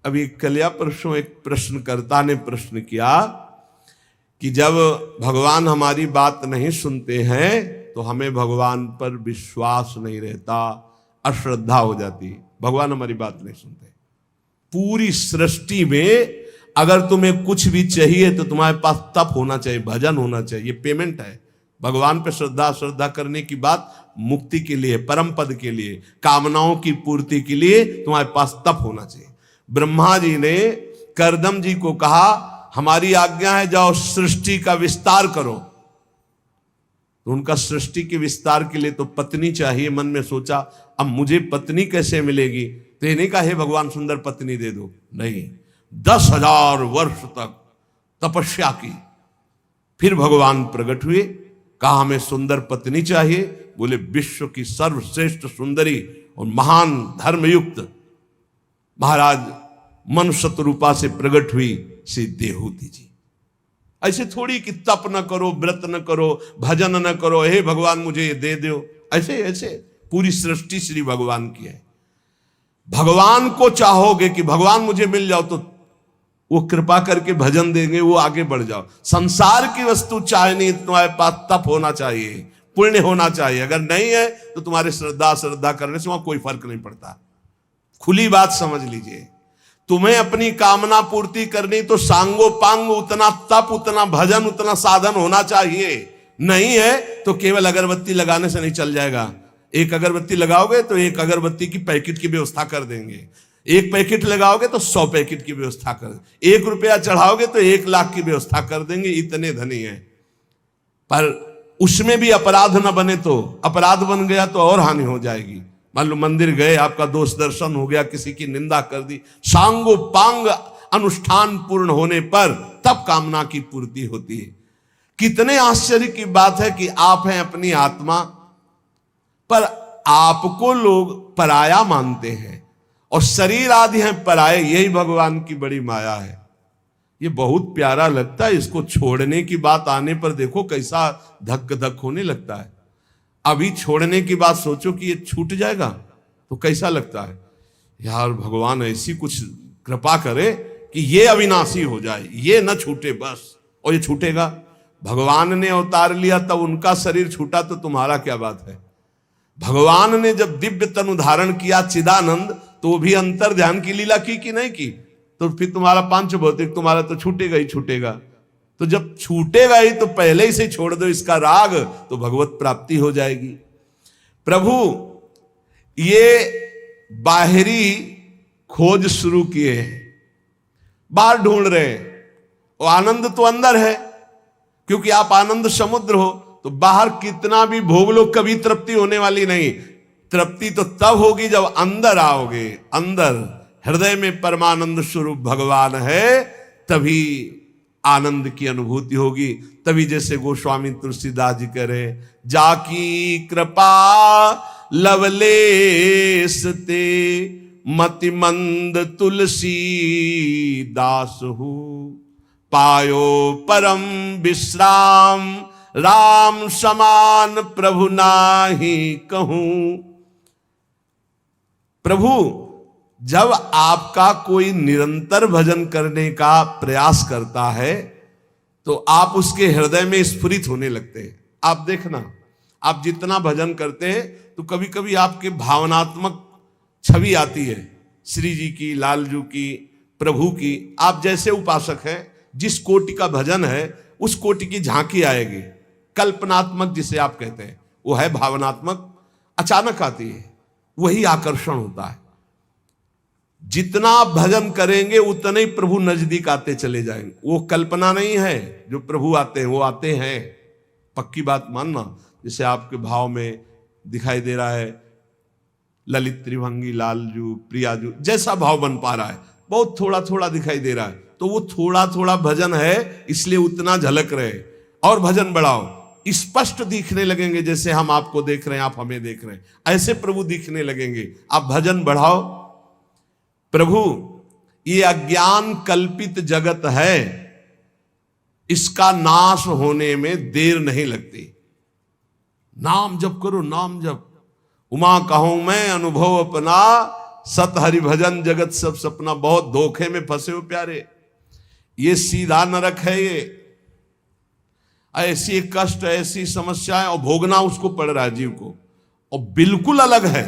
अभी कल या परसों एक प्रश्नकर्ता ने प्रश्न किया कि जब भगवान हमारी बात नहीं सुनते हैं तो हमें भगवान पर विश्वास नहीं रहता, अश्रद्धा हो जाती है। भगवान हमारी बात नहीं सुनते। पूरी सृष्टि में अगर तुम्हें कुछ भी चाहिए तो तुम्हारे पास तप होना चाहिए, भजन होना चाहिए, ये पेमेंट है। भगवान पे श्रद्धा करने की बात मुक्ति के लिए, परम पद के लिए, कामनाओं की पूर्ति के लिए तुम्हारे पास तप होना चाहिए। ब्रह्मा जी ने करदम जी को कहा हमारी आज्ञा है जाओ सृष्टि का विस्तार करो। तो उनका सृष्टि के विस्तार के लिए तो पत्नी चाहिए। मन में सोचा अब मुझे पत्नी कैसे मिलेगी, तो ये नहीं कहा हे भगवान सुंदर पत्नी दे दो, नहीं, 10,000 वर्ष तक तपस्या की। फिर भगवान प्रकट हुए, कहा हमें सुंदर पत्नी चाहिए। बोले विश्व की सर्वश्रेष्ठ सुंदरी और महान धर्मयुक्त महाराज मनुष्य रूपा से प्रकट हुई श्री देहूति जी। ऐसे थोड़ी कि तप न करो, व्रत न करो, भजन न करो, हे भगवान मुझे ये दे दो, ऐसे ऐसे पूरी सृष्टि श्री भगवान की है। भगवान को चाहोगे कि भगवान मुझे मिल जाओ तो वो कृपा करके भजन देंगे, वो आगे बढ़ जाओ। संसार की वस्तु चाहनी तुम्हारे पास तप होना चाहिए, पुण्य होना चाहिए। अगर नहीं है तो तुम्हारे श्रद्धा करने से वहां कोई फर्क नहीं पड़ता। खुली बात समझ लीजिए। तुम्हें अपनी कामना पूर्ति करनी तो सांगो पांग उतना तप, उतना भजन, उतना साधन होना चाहिए। नहीं है तो केवल अगरबत्ती लगाने से नहीं चल जाएगा। एक अगरबत्ती लगाओगे तो एक अगरबत्ती की पैकेट की व्यवस्था कर देंगे, एक पैकेट लगाओगे तो 100 पैकेट की व्यवस्था कर देंगे, 1 रुपया चढ़ाओगे तो 1 लाख की व्यवस्था कर देंगे, इतने धनी हैं। पर उसमें भी अपराध न बने तो, अपराध बन गया तो और हानि हो जाएगी। मान लो मंदिर गए, आपका दोष दर्शन हो गया, किसी की निंदा कर दी, सांगो पांग अनुष्ठान पूर्ण होने पर तब कामना की पूर्ति होती है। कितने आश्चर्य की बात है कि आप हैं अपनी आत्मा, पर आपको लोग पराया मानते हैं और शरीर आदि हैं पराये। यही भगवान की बड़ी माया है। ये बहुत प्यारा लगता है। इसको छोड़ने की बात आने पर देखो कैसा धक धक होने लगता है। अभी छोड़ने की बात सोचो कि ये छूट जाएगा तो कैसा लगता है। यार भगवान ऐसी कुछ कृपा करे कि ये अविनाशी हो जाए, ये न छूटे बस। और ये छूटेगा। भगवान ने अवतार लिया तब उनका शरीर छूटा तो तुम्हारा क्या बात है। भगवान ने जब दिव्य तनु धारण किया चिदानंद, तो वो भी अंतर ध्यान की लीला की कि नहीं की, तो फिर तुम्हारा पांच भौतिक तुम्हारा तो छूटेगा ही छूटेगा। तो जब छूटेगा ही तो पहले ही से छोड़ दो इसका राग, तो भगवत प्राप्ति हो जाएगी। प्रभु ये बाहरी खोज शुरू किए हैं, बाहर ढूंढ रहे हैं, और आनंद तो अंदर है, क्योंकि आप आनंद समुद्र हो। तो बाहर कितना भी भोग लो कभी तृप्ति होने वाली नहीं। तृप्ति तो तब होगी जब अंदर आओगे। अंदर हृदय में परमानंद स्वरूप भगवान है, तभी आनंद की अनुभूति होगी। तभी जैसे गोस्वामी तुलसीदास जी कह रहे, जाकी कृपा लवलेस ते मति मंद तुलसी दास हूँ, पायो परम विश्राम राम समान प्रभु नाही कहूं। प्रभु जब आपका कोई निरंतर भजन करने का प्रयास करता है तो आप उसके हृदय में स्फुरित होने लगते हैं। आप देखना, आप जितना भजन करते हैं तो कभी कभी आपके भावनात्मक छवि आती है, श्री जी की, लालजू की, प्रभु की। आप जैसे उपासक हैं, जिस कोटि का भजन है उस कोटि की झांकी आएगी। कल्पनात्मक जिसे आप कहते हैं, वो है भावनात्मक, अचानक आती है, वही आकर्षण होता है। जितना आप भजन करेंगे उतने ही प्रभु नजदीक आते चले जाएंगे। वो कल्पना नहीं है, जो प्रभु आते हैं वो आते हैं, पक्की बात मानना। जैसे आपके भाव में दिखाई दे रहा है ललित, त्रिभंगी, लालजू, प्रियाजू, जैसा भाव बन पा रहा है, बहुत थोड़ा थोड़ा दिखाई दे रहा है, तो वो थोड़ा थोड़ा भजन है, इसलिए उतना झलक रहे। और भजन बढ़ाओ, स्पष्ट दिखने लगेंगे, जैसे हम आपको देख रहे हैं, आप हमें देख रहे हैं, ऐसे प्रभु दिखने लगेंगे। आप भजन बढ़ाओ। प्रभु ये अज्ञान कल्पित जगत है, इसका नाश होने में देर नहीं लगती। नाम जप करो, नाम जप। उमा कहूं मैं अनुभव अपना, सत हरि भजन जगत सब सपना। बहुत धोखे में फंसे हो प्यारे, ये सीधा नरक है। ऐसी एक कष्ट, ऐसी समस्याएं, और भोगना उसको पड़ रहा है जीव को, और बिल्कुल अलग है,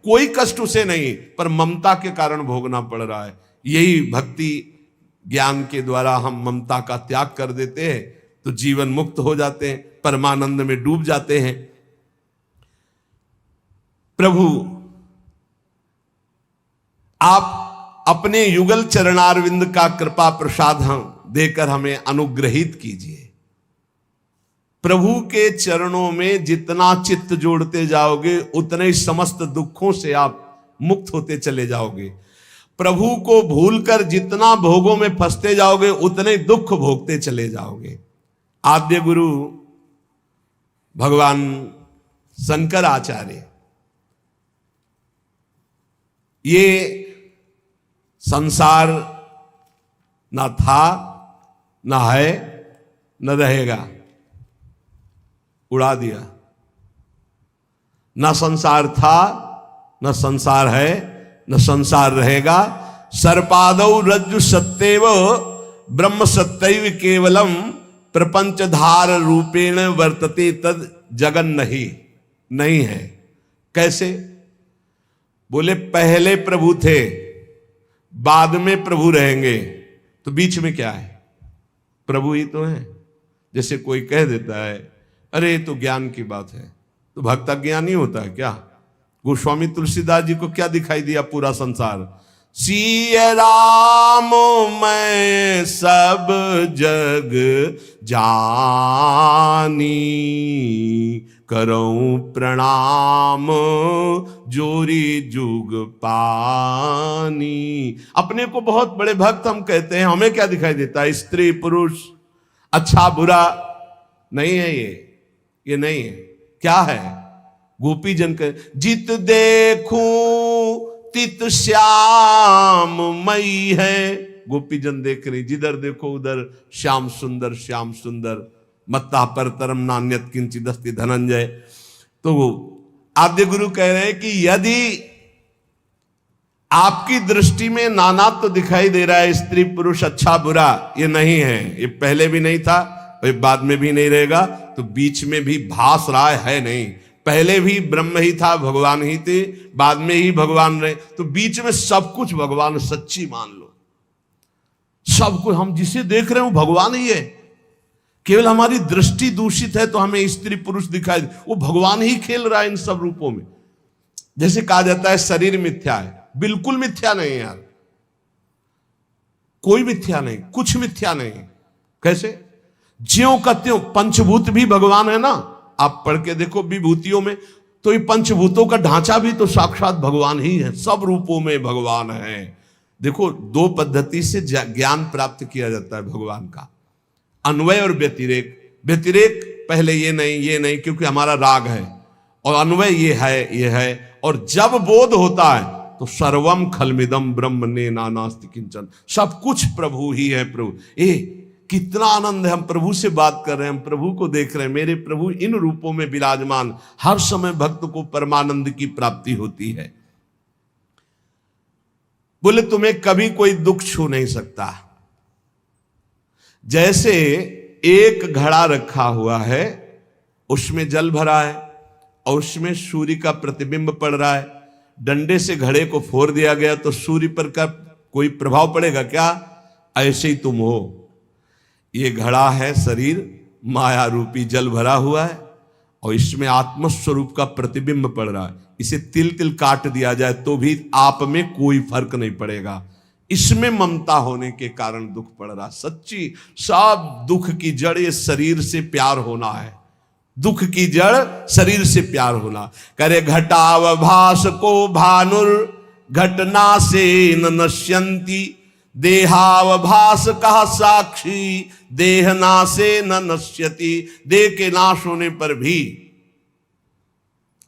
कोई कष्ट उसे नहीं, पर ममता के कारण भोगना पड़ रहा है। यही भक्ति ज्ञान के द्वारा हम ममता का त्याग कर देते हैं तो जीवन मुक्त हो जाते हैं, परमानंद में डूब जाते हैं। प्रभु आप अपने युगल चरणारविंद का कृपा प्रसाद हम देकर हमें अनुग्रहित कीजिए। प्रभु के चरणों में जितना चित्त जोड़ते जाओगे उतने ही समस्त दुखों से आप मुक्त होते चले जाओगे। प्रभु को भूलकर जितना भोगों में फंसते जाओगे उतने दुख भोगते चले जाओगे। आद्य गुरु भगवान शंकर आचार्य ये संसार न था, न है, न रहेगा, उड़ा दिया। न संसार था, न संसार है, न संसार रहेगा। सर्पादौ रज्जु सत्येव ब्रह्म सत्यैव केवलम प्रपंच धार रूपेण वर्तते तद जगन नहीं है। कैसे? बोले पहले प्रभु थे, बाद में प्रभु रहेंगे, तो बीच में क्या है? प्रभु ही तो है। जैसे कोई कह देता है अरे ये तो ज्ञान की बात है, तो भक्त अज्ञानी होता है क्या? गोस्वामी तुलसीदास जी को क्या दिखाई दिया? पूरा संसार। सिय राम मैं सब जग जानी, करऊं प्रणाम जोरी जुग पानी। अपने को बहुत बड़े भक्त हम कहते हैं, हमें क्या दिखाई देता है? स्त्री पुरुष, अच्छा बुरा नहीं है ये नहीं है। क्या है? गोपी जन के जित देखूं तित श्याम मई है। गोपी जन देख रही, जिधर देखो उधर श्याम सुंदर श्याम सुंदर, मत्ता पर तरम नान्यत किंचित अस्ति धनंजय। तो आद्य गुरु कह रहे हैं कि यदि आपकी दृष्टि में नानात्व तो दिखाई दे रहा है, स्त्री पुरुष अच्छा बुरा, ये नहीं है, ये पहले भी नहीं था, ये बाद में भी नहीं रहेगा, तो बीच में भी भास रहा है नहीं। पहले भी ब्रह्म ही था, भगवान ही थे, बाद में ही भगवान रहे, तो बीच में सब कुछ भगवान सच्ची मान लो। सब कुछ हम जिसे देख रहे हो भगवान ही है, केवल हमारी दृष्टि दूषित है तो हमें स्त्री पुरुष दिखाई, वो भगवान ही खेल रहा है इन सब रूपों में। जैसे कहा जाता है शरीर मिथ्या है, बिल्कुल मिथ्या नहीं यार, कोई मिथ्या नहीं, कुछ मिथ्या नहीं। कैसे? ज्यों का त्यों, पंचभूत भी भगवान है ना, आप पढ़ के देखो विभूतियों में, तो ये पंचभूतों का ढांचा भी तो साक्षात भगवान ही है, सब रूपों में भगवान है। देखो दो पद्धति से ज्ञान प्राप्त किया जाता है भगवान का, अन्वय और व्यतिरेक। व्यतिरेक पहले ये नहीं क्योंकि हमारा राग है, और अन्वय ये है, और जब बोध होता है तो सर्वम खलमिदम ब्रह्म ने नानास्ति किंचन, सब कुछ प्रभु ही है। प्रभु कितना आनंद है, हम प्रभु से बात कर रहे हैं, हम प्रभु को देख रहे हैं, मेरे प्रभु इन रूपों में विराजमान। हर समय भक्त को परमानंद की प्राप्ति होती है। बोले तुम्हें कभी कोई दुख छू नहीं सकता। जैसे एक घड़ा रखा हुआ है, उसमें जल भरा है और उसमें सूर्य का प्रतिबिंब पड़ रहा है, डंडे से घड़े को फोड़ दिया गया तो सूर्य पर का कोई प्रभाव पड़ेगा क्या? ऐसे ही तुम हो। ये घड़ा है शरीर, माया रूपी जल भरा हुआ है, और इसमें आत्मस्वरूप का प्रतिबिंब पड़ रहा है। इसे तिल तिल काट दिया जाए तो भी आप में कोई फर्क नहीं पड़ेगा। इसमें ममता होने के कारण दुख पड़ रहा। सच्ची सब दुख की जड़ ये शरीर से प्यार होना है, दुख की जड़ शरीर से प्यार होना। करे घटाव भास को भानुर घटना से न नश्यंती, देहावभास कहा साक्षी देहना से न नश्यति। देह के नाश होने पर भी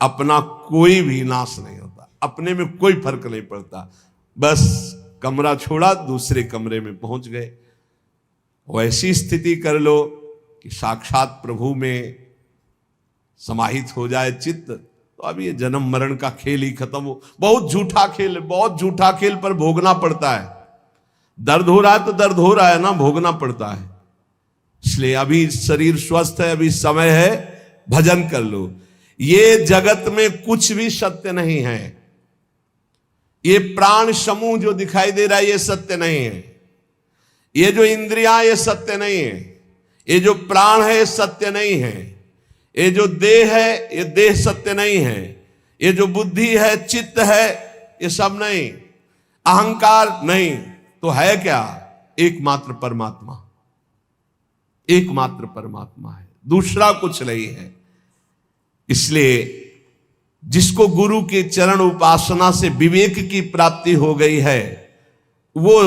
अपना कोई भी नाश नहीं होता, अपने में कोई फर्क नहीं पड़ता। बस कमरा छोड़ा, दूसरे कमरे में पहुंच गए। वैसी स्थिति कर लो कि साक्षात प्रभु में समाहित हो जाए चित्त, तो अब ये जन्म मरण का खेल ही खत्म हो। बहुत झूठा खेल है, बहुत झूठा खेल, पर भोगना पड़ता है। दर्द हो रहा है तो दर्द हो रहा है ना, भोगना पड़ता है। इसलिए अभी शरीर स्वस्थ है, अभी समय है, भजन कर लो। ये जगत में कुछ भी सत्य नहीं है। ये प्राण समूह जो दिखाई दे रहा है ये सत्य नहीं है। ये जो इंद्रियां ये सत्य नहीं है। ये जो प्राण है ये सत्य नहीं है। ये जो देह है ये देह सत्य नहीं है। ये जो बुद्धि है, चित्त है, ये सब नहीं, अहंकार नहीं, तो है क्या? एकमात्र परमात्मा, एकमात्र परमात्मा है, दूसरा कुछ नहीं है। इसलिए जिसको गुरु के चरण उपासना से विवेक की प्राप्ति हो गई है, वो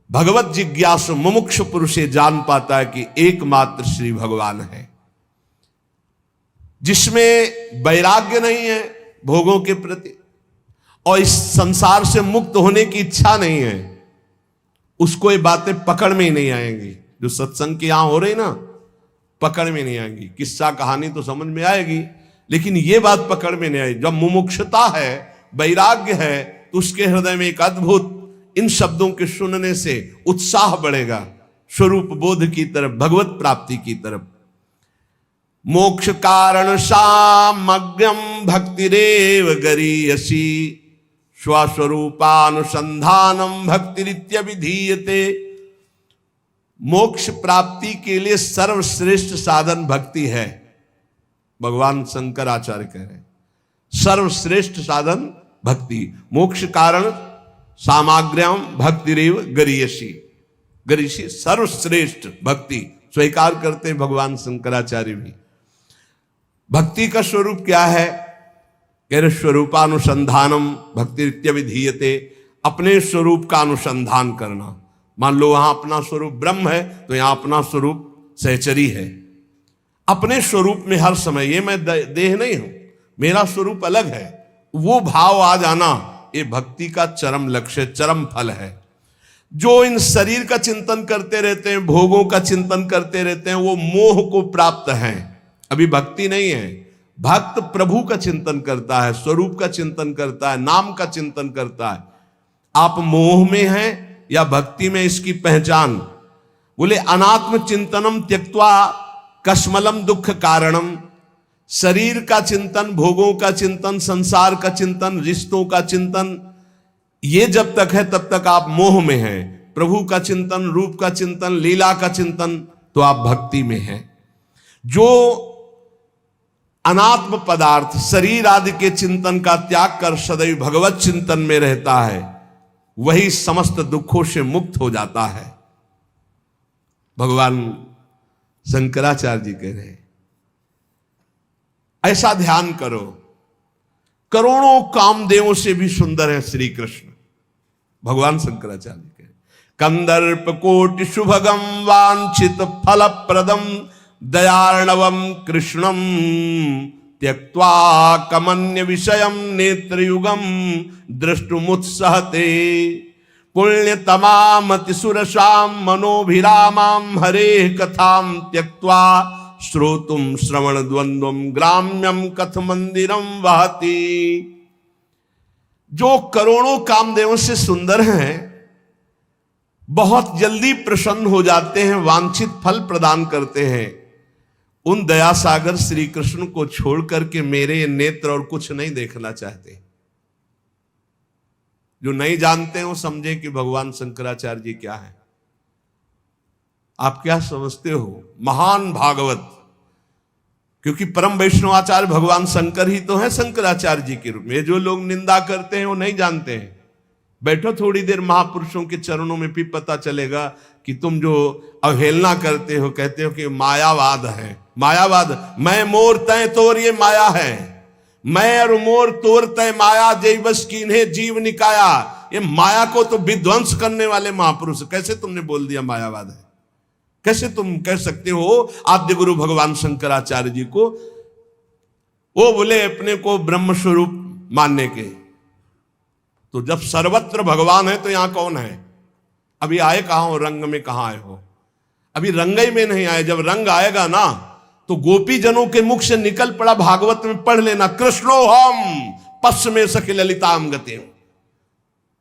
भगवत जिज्ञासु मुमुक्षु पुरुष जान पाता है कि एकमात्र श्री भगवान है। जिसमें वैराग्य नहीं है भोगों के प्रति और इस संसार से मुक्त होने की इच्छा नहीं है, उसको ये बातें पकड़ में ही नहीं आएंगी। जो सत्संग की यहां हो रही ना, पकड़ में नहीं आएंगी। किस्सा कहानी तो समझ में आएगी, लेकिन ये बात पकड़ में नहीं आएगी। जब मुमुक्षुता है, वैराग्य है, तो उसके हृदय में एक अद्भुत, इन शब्दों के सुनने से उत्साह बढ़ेगा स्वरूप बोध की तरफ, भगवत प्राप्ति की तरफ। मोक्ष कारण सामग्र्यम भक्तिरेव गरीयसी स्वस्वरूपानुसंधानम भक्तिरित्य विधीयते। मोक्ष प्राप्ति के लिए सर्वश्रेष्ठ साधन भक्ति है। भगवान शंकराचार्य कह रहे हैं सर्वश्रेष्ठ साधन भक्ति। मोक्ष कारण सामग्र्यम भक्तिरेव गरीयसी, गरीयसी सर्वश्रेष्ठ भक्ति स्वीकार करते हैं भगवान शंकराचार्य भी। भक्ति का स्वरूप क्या है? कह रहे स्वरूपानुसंधानम भक्तिरित्य विधीयते, अपने स्वरूप का अनुसंधान करना। मान लो वहां अपना स्वरूप ब्रह्म है, तो यहां अपना स्वरूप सहचरी है। अपने स्वरूप में हर समय, ये मैं देह नहीं हूं, मेरा स्वरूप अलग है, वो भाव आ जाना, ये भक्ति का चरम लक्ष्य, चरम फल है। जो इन शरीर का चिंतन करते रहते हैं, भोगों का चिंतन करते रहते हैं, वो मोह को प्राप्त हैं, अभी भक्ति नहीं है। भक्त प्रभु का चिंतन करता है, स्वरूप का चिंतन करता है, नाम का चिंतन करता है। आप मोह में हैं या भक्ति में, इसकी पहचान। बोले अनात्म चिंतनम त्यक्त्वा कश्मलम दुख कारणम। शरीर का चिंतन, भोगों का चिंतन, संसार का चिंतन, रिश्तों का चिंतन, ये जब तक है तब तक आप मोह में हैं। प्रभु का चिंतन, रूप का चिंतन, लीला का चिंतन, तो आप भक्ति में हैं। जो अनात्म पदार्थ शरीर आदि के चिंतन का त्याग कर सदैव भगवत चिंतन में रहता है, वही समस्त दुखों से मुक्त हो जाता है। भगवान शंकराचार्य जी कह रहे हैं ऐसा ध्यान करो। करोड़ों कामदेवों से भी सुंदर है श्री कृष्ण। भगवान शंकराचार्य जी कह रहे कंदर्प कोटि शुभगम वांछित फल प्रदम दयार्णवम कृष्णम त्यक्त्वा कमन्य विषयम नेत्रयुगम दृष्टुमुत्सहते पुण्यतमामति सुरसाम मनोभिरामाम हरे कथाम त्यक्त्वा श्रोतुम श्रवण द्वंद्वम ग्राम्यम कथ मंदिरम वहति। जो करोड़ों कामदेवों से सुंदर हैं, बहुत जल्दी प्रसन्न हो जाते हैं, वांछित फल प्रदान करते हैं, उन दया सागर श्री कृष्ण को छोड़ करके मेरे नेत्र और कुछ नहीं देखना चाहते। जो नहीं जानते हैं वो समझे कि भगवान शंकराचार्य जी क्या है। आप क्या समझते हो? महान भागवत, क्योंकि परम वैष्णवाचार्य भगवान शंकर ही तो है शंकराचार्य जी के रूप में। जो लोग निंदा करते हैं वो नहीं जानते हैं। बैठो थोड़ी देर महापुरुषों के चरणों में, फिर पता चलेगा कि तुम जो अवहेलना करते हो, कहते हो कि मायावाद है। मायावाद, मैं मोर तय तोर, ये माया है। मैं और मोर तोर तय माया, जय बस कीन्हे जीव निकाया। ये माया को तो विध्वंस करने वाले महापुरुष, कैसे तुमने बोल दिया मायावाद है? कैसे तुम कह सकते हो आद्य गुरु भगवान शंकराचार्य जी को? वो बोले अपने को ब्रह्म स्वरूप मानने के। तो जब सर्वत्र भगवान है तो यहां कौन है? अभी आए कहां हो? रंग में कहां आए हो? अभी रंगई में नहीं आए। जब रंग आएगा ना तो गोपी जनों के मुख से निकल पड़ा, भागवत में पढ़ लेना, कृष्णो हम पश्चिमे सखी ललिताम गति।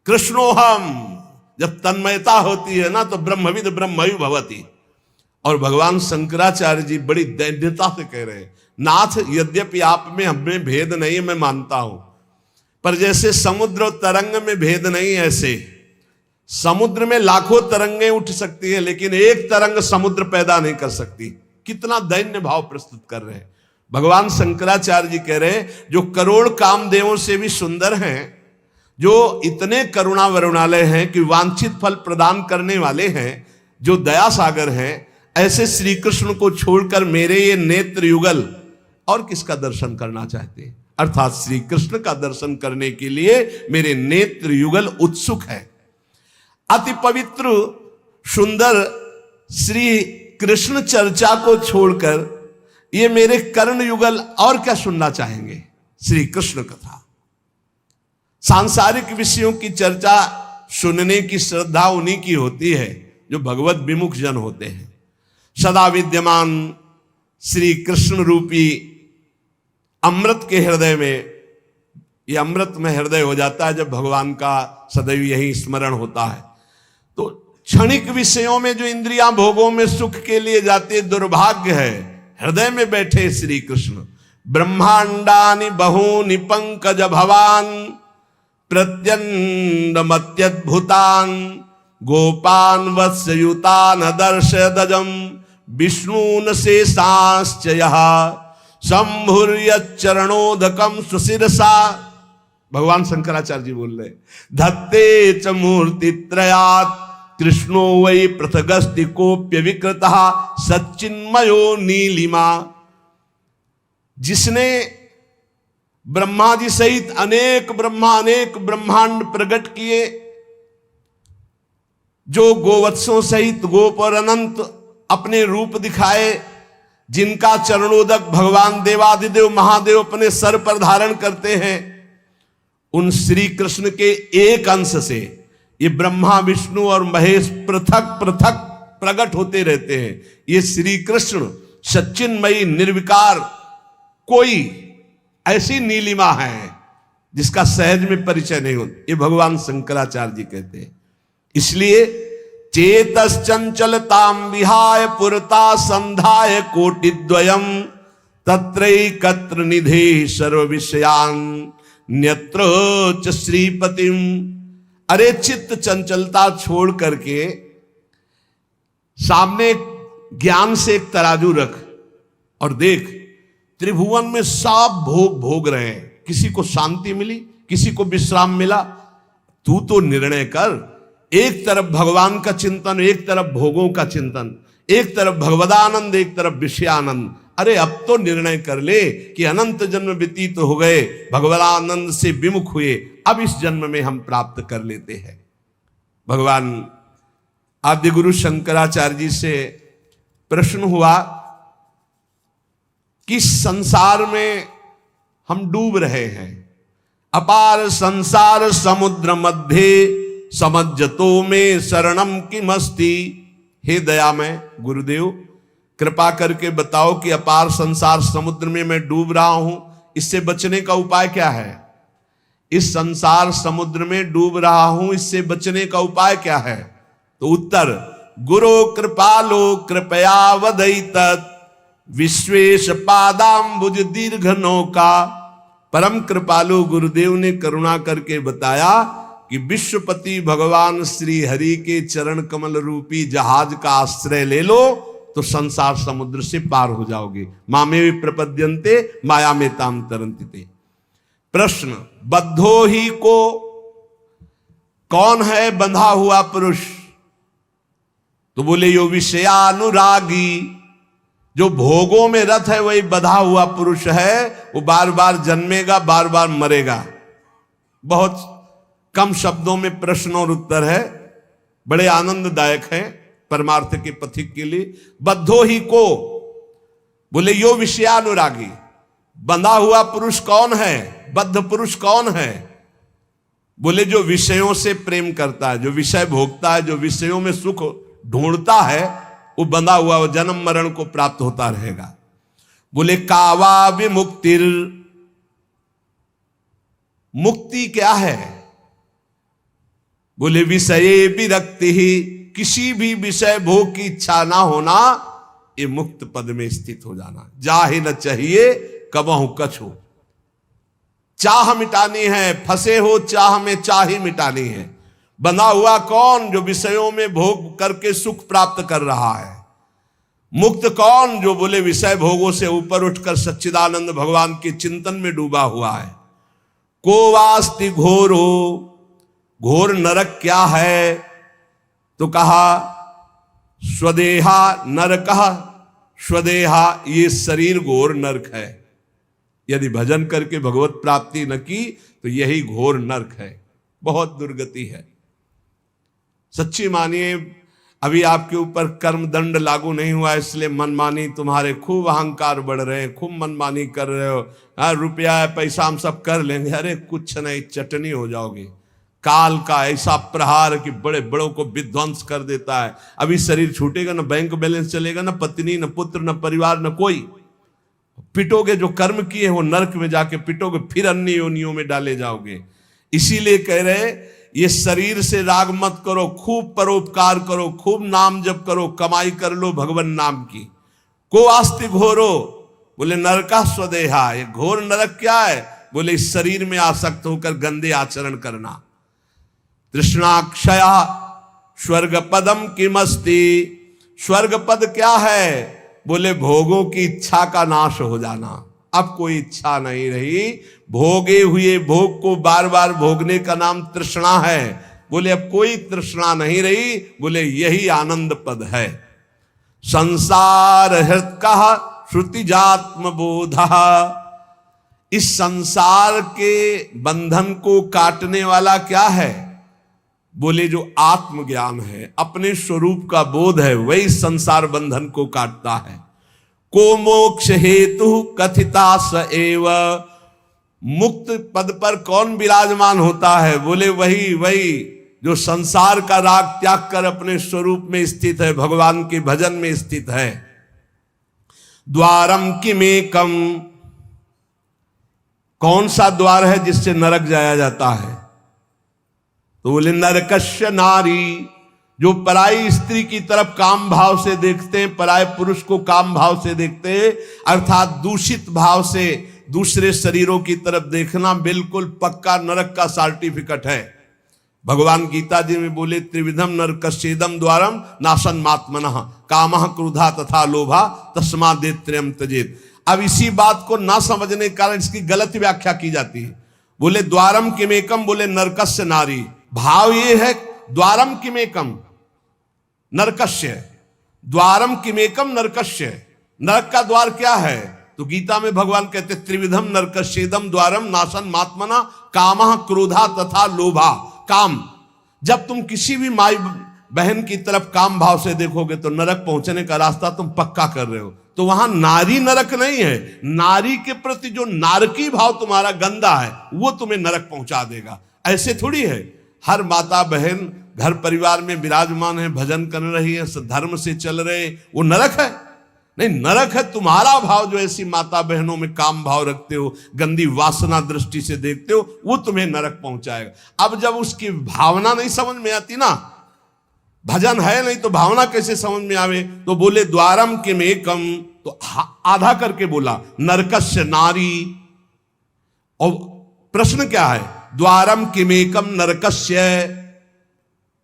कृष्णो हम, जब तन्मयता होती है ना तो ब्रह्मविद ब्रह्मयु भवति। और भगवान शंकराचार्य जी बड़ी दैन्यता से कह रहे हैं, नाथ यद्यपि आप में हमें भेद नहीं, मैं मानता हूं, पर जैसे समुद्र और तरंग में भेद नहीं, ऐसे समुद्र में लाखों तरंगें उठ सकती है, लेकिन एक तरंग समुद्र पैदा नहीं कर सकती। कितना दैन्य भाव प्रस्तुत कर रहे हैं भगवान शंकराचार्य जी। कह रहे हैं जो करोड़ कामदेवों से भी सुंदर हैं, जो इतने करुणा वरुणालय हैं कि वांछित फल प्रदान करने वाले हैं, जो दया सागर हैं, ऐसे श्री कृष्ण को छोड़कर मेरे ये नेत्र युगल और किसका दर्शन करना चाहते हैं? अर्थात श्री कृष्ण का दर्शन करने के लिए मेरे नेत्र युगल उत्सुक है। अति पवित्र सुंदर श्री कृष्ण चर्चा को छोड़कर ये मेरे कर्ण युगल और क्या सुनना चाहेंगे? श्री कृष्ण कथा, सांसारिक विषयों की चर्चा सुनने की श्रद्धा उन्हीं की होती है जो भगवत विमुख जन होते हैं। सदा विद्यमान श्री कृष्ण रूपी अमृत के हृदय में, ये अमृत में हृदय हो जाता है जब भगवान का सदैव यही स्मरण होता है। तो क्षणिक विषयों में जो इंद्रियां भोगों में सुख के लिए जाते, दुर्भाग्य है हृदय में बैठे श्री कृष्ण। ब्रह्मांडानि बहूनि पंकज भवान प्रत्यंडमत्यद्भुतान गोपान वत्सयुतान दर्शदजम विष्णून शेषांश्च यः शंभुर्यच्चरणोदकम सुशिरसा। भगवान शंकराचार्य जी बोल रहे, धत्ते च मूर्ति त्रयात् कृष्णो वै पृथगस्ति कोप्य विकृतः सच्चिन्मयो नीलिमा। जिसने ब्रह्मा जी सहित अनेक ब्रह्मांड प्रकट किए, जो गोवत्सों सहित गोप और अनंत अपने रूप दिखाए, जिनका चरणोदक भगवान देवादिदेव महादेव अपने सर पर धारण करते हैं, उन श्री कृष्ण के एक अंश से ये ब्रह्मा विष्णु और महेश पृथक पृथक प्रकट होते रहते हैं। ये श्री कृष्ण सच्चिन्मयी निर्विकार कोई ऐसी नीलिमा है जिसका सहज में परिचय नहीं होता, ये भगवान शंकराचार्य जी कहते हैं। इसलिए चेतश्चंचलताम विहाय पुरता संधाय कोटिद्वयम तत्रैकत्र निधे सर्व विषयान न्यत्र च श्रीपतिम। अरे चित्त चंचलता छोड़ करके सामने ज्ञान से एक तराजू रख और देख, त्रिभुवन में सब भोग भोग रहे हैं, किसी को शांति मिली, किसी को विश्राम मिला। तू तो निर्णय कर, एक तरफ भगवान का चिंतन, एक तरफ भोगों का चिंतन, एक तरफ भगवदानंद, एक तरफ विषयानंद। अरे अब तो निर्णय कर ले कि अनंत जन्म व्यतीत हो गए, भगवदानंद से विमुख हुए, अब इस जन्म में हम प्राप्त कर लेते हैं। भगवान आद्य गुरु शंकराचार्य जी से प्रश्न हुआ कि संसार में हम डूब रहे हैं, अपार संसार समुद्र मध्य समज्जतो में शरणम किमस्ति। हे दयामय गुरुदेव, कृपा करके बताओ कि अपार संसार समुद्र में मैं डूब रहा हूं, इससे बचने का उपाय क्या है? इस संसार समुद्र में डूब रहा हूं, इससे बचने का उपाय क्या है? तो उत्तर, गुरु कृपालो कृपया वदइत विश्वेश पादाम्बुज दीर्घ नौका। परम कृपालु गुरुदेव ने करुणा करके बताया कि विश्वपति भगवान श्री हरि के चरण कमल रूपी जहाज का आश्रय ले लो तो संसार समुद्र से पार हो जाओगे। मामे प्रपद्यन्ते माया में ताम तरन्ति ते। प्रश्न, बद्धो ही को कौन है बंधा हुआ पुरुष? तो बोले यो विषयानुरागी, जो भोगों में रत है वही बंधा हुआ पुरुष है। वो बार बार जन्मेगा, बार बार मरेगा। बहुत कम शब्दों में प्रश्न और उत्तर है, बड़े आनंददायक है परमार्थ के पथिक के लिए। बद्धो ही को, बोले यो विषयानुरागी, बंधा हुआ पुरुष कौन है? बद्ध पुरुष कौन है? बोले जो विषयों से प्रेम करता है, जो विषय भोगता है, जो विषयों में सुख ढूंढता है, वो बंधा हुआ, वो जन्म मरण को प्राप्त होता रहेगा। बोले कावा विमुक्तिर, मुक्ति क्या है? बोले विषये विरक्ति ही, किसी भी विषय भोग की इच्छा ना होना ये मुक्त पद में स्थित हो जाना। जाहि न चाहिए कबहु कछु, चाह मिटानी है, फंसे हो चाह में चाह मिटानी है। बंधा हुआ कौन? जो विषयों में भोग करके सुख प्राप्त कर रहा है। मुक्त कौन? जो बोले विषय भोगों से ऊपर उठकर सच्चिदानंद भगवान के चिंतन में डूबा हुआ है। को वास्ति घोरो, घोर नरक क्या है? तो कहा स्वदेहा नरकः, स्वदेहा ये शरीर घोर नरक है। यदि भजन करके भगवत प्राप्ति न की तो यही घोर नरक है, बहुत दुर्गति है। सच्ची मानिए, अभी आपके ऊपर कर्म दंड लागू नहीं हुआ, इसलिए मनमानी तुम्हारे खूब अहंकार बढ़ रहे हैं, खूब मनमानी कर रहे हो। हाँ, रुपया है, पैसा हम सब कर लेंगे। अरे कुछ नहीं, चटनी हो जाओगे। काल का ऐसा प्रहार कि बड़े बड़ों को विध्वंस कर देता है। अभी शरीर छूटेगा, ना बैंक बैलेंस चलेगा, ना पत्नी, न पुत्र, न परिवार, न कोई। पिटोगे, जो कर्म किए वो नरक में जाके पिटोगे, फिर अन्य योनियों में डाले जाओगे। इसीलिए कह रहे ये शरीर से राग मत करो, खूब परोपकार करो, खूब नाम जप करो, कमाई कर लो भगवान नाम की। को आस्ति घोरो, बोले नरका स्वदेहा, ये घोर नरक क्या है? बोले इस शरीर में आसक्त होकर गंदे आचरण करना। तृष्णाक्षया स्वर्ग पदम किमस्ति, स्वर्ग पद क्या है? बोले भोगों की इच्छा का नाश हो जाना। अब कोई इच्छा नहीं रही, भोगे हुए भोग को बार बार भोगने का नाम तृष्णा है। बोले अब कोई तृष्णा नहीं रही, बोले यही आनंद पद है। संसार हृत कहा श्रुति जात्म बोध, इस संसार के बंधन को काटने वाला क्या है? बोले जो आत्मज्ञान है, अपने स्वरूप का बोध है, वही संसार बंधन को काटता है। को मोक्ष हेतु कथिता स एव, मुक्त पद पर कौन विराजमान होता है? बोले वही जो संसार का राग त्याग कर अपने स्वरूप में स्थित है, भगवान के भजन में स्थित है। द्वारम किमेकम, कौन सा द्वार है जिससे नरक जाया जाता है? तो बोले नरकस्य नारी, जो पराई स्त्री की तरफ काम भाव से देखते हैं, पराय पुरुष को काम भाव से देखते हैं, अर्थात दूषित भाव से दूसरे शरीरों की तरफ देखना बिल्कुल पक्का नरक का सर्टिफिकेट है। भगवान गीता जी में बोले त्रिविधम नरकस्येदम द्वारम नाशनमात्मनः कामः क्रोधा तथा लोभा तस्मादेत्रयम् त्यजेत्। अब इसी बात को ना समझने के कारण इसकी गलत व्याख्या की जाती है। बोले द्वारम किमेकम, बोले नरकस्य नारी, भाव ये है द्वारम किमेकम नरकस्य, द्वारम किमेकम नरकस्य, नरक का द्वार क्या है? तो गीता में भगवान कहते त्रिविधम नरकस्येदम द्वारम नाशन मात्मना कामः क्रोधा तथा लोभा। काम, जब तुम किसी भी माई बहन की तरफ काम भाव से देखोगे तो नरक पहुंचने का रास्ता तुम पक्का कर रहे हो। तो वहां नारी नरक नहीं है, नारी के प्रति जो नारकी भाव तुम्हारा गंदा है वो तुम्हें नरक पहुंचा देगा। ऐसे थोड़ी है, हर माता बहन घर परिवार में विराजमान है, भजन कर रही है, धर्म से चल रहे, वो नरक है? नहीं, नरक है तुम्हारा भाव जो ऐसी माता बहनों में काम भाव रखते हो, गंदी वासना दृष्टि से देखते हो, वो तुम्हें नरक पहुंचाएगा। अब जब उसकी भावना नहीं समझ में आती ना, भजन है नहीं तो भावना कैसे समझ में आवे? तो बोले द्वारम किमेकम, तो आधा करके बोला नरकस्य नारी। और प्रश्न क्या है? द्वारम किमेकम नरकस्य,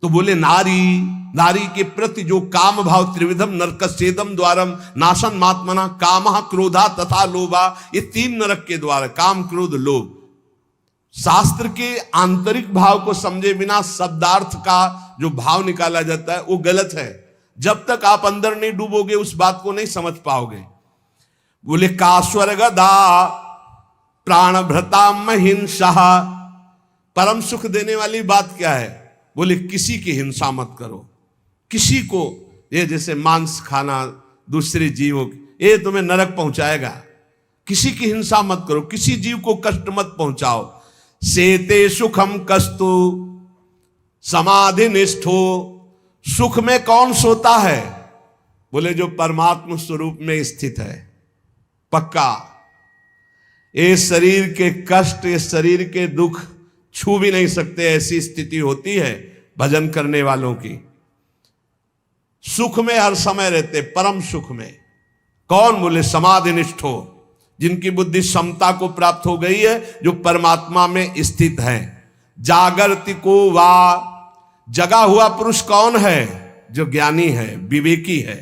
तो बोले नारी, नारी के प्रति जो काम भाव, त्रिविधम नरकस्येदम द्वारम नाशन मात्मना कामः क्रोधा तथा लोभा, ये तीन नरक के द्वार, काम क्रोध लोभ। शास्त्र के आंतरिक भाव को समझे बिना शब्दार्थ का जो भाव निकाला जाता है वो गलत है। जब तक आप अंदर नहीं डूबोगे उस बात को नहीं समझ पाओगे। बोले का स्वर्गदा प्राणभृता महिंसा, परम सुख देने वाली बात क्या है? बोले किसी की हिंसा मत करो, किसी को, ये जैसे मांस खाना दूसरे जीवों, ये तुम्हें नरक पहुंचाएगा। किसी की हिंसा मत करो, किसी जीव को कष्ट मत पहुंचाओ। सेते सुखम कस्तु समाधि निष्ठो, सुख में कौन सोता है? बोले जो परमात्मा स्वरूप में स्थित है। पक्का ये शरीर के कष्ट, ये शरीर के दुख छू भी नहीं सकते, ऐसी स्थिति होती है भजन करने वालों की। सुख में हर समय रहते, परम सुख में। कौन? बोले समाधिनिष्ठ हो, जिनकी बुद्धि समता को प्राप्त हो गई है, जो परमात्मा में स्थित है। जागृति को वा, जगा हुआ पुरुष कौन है? जो ज्ञानी है, विवेकी है,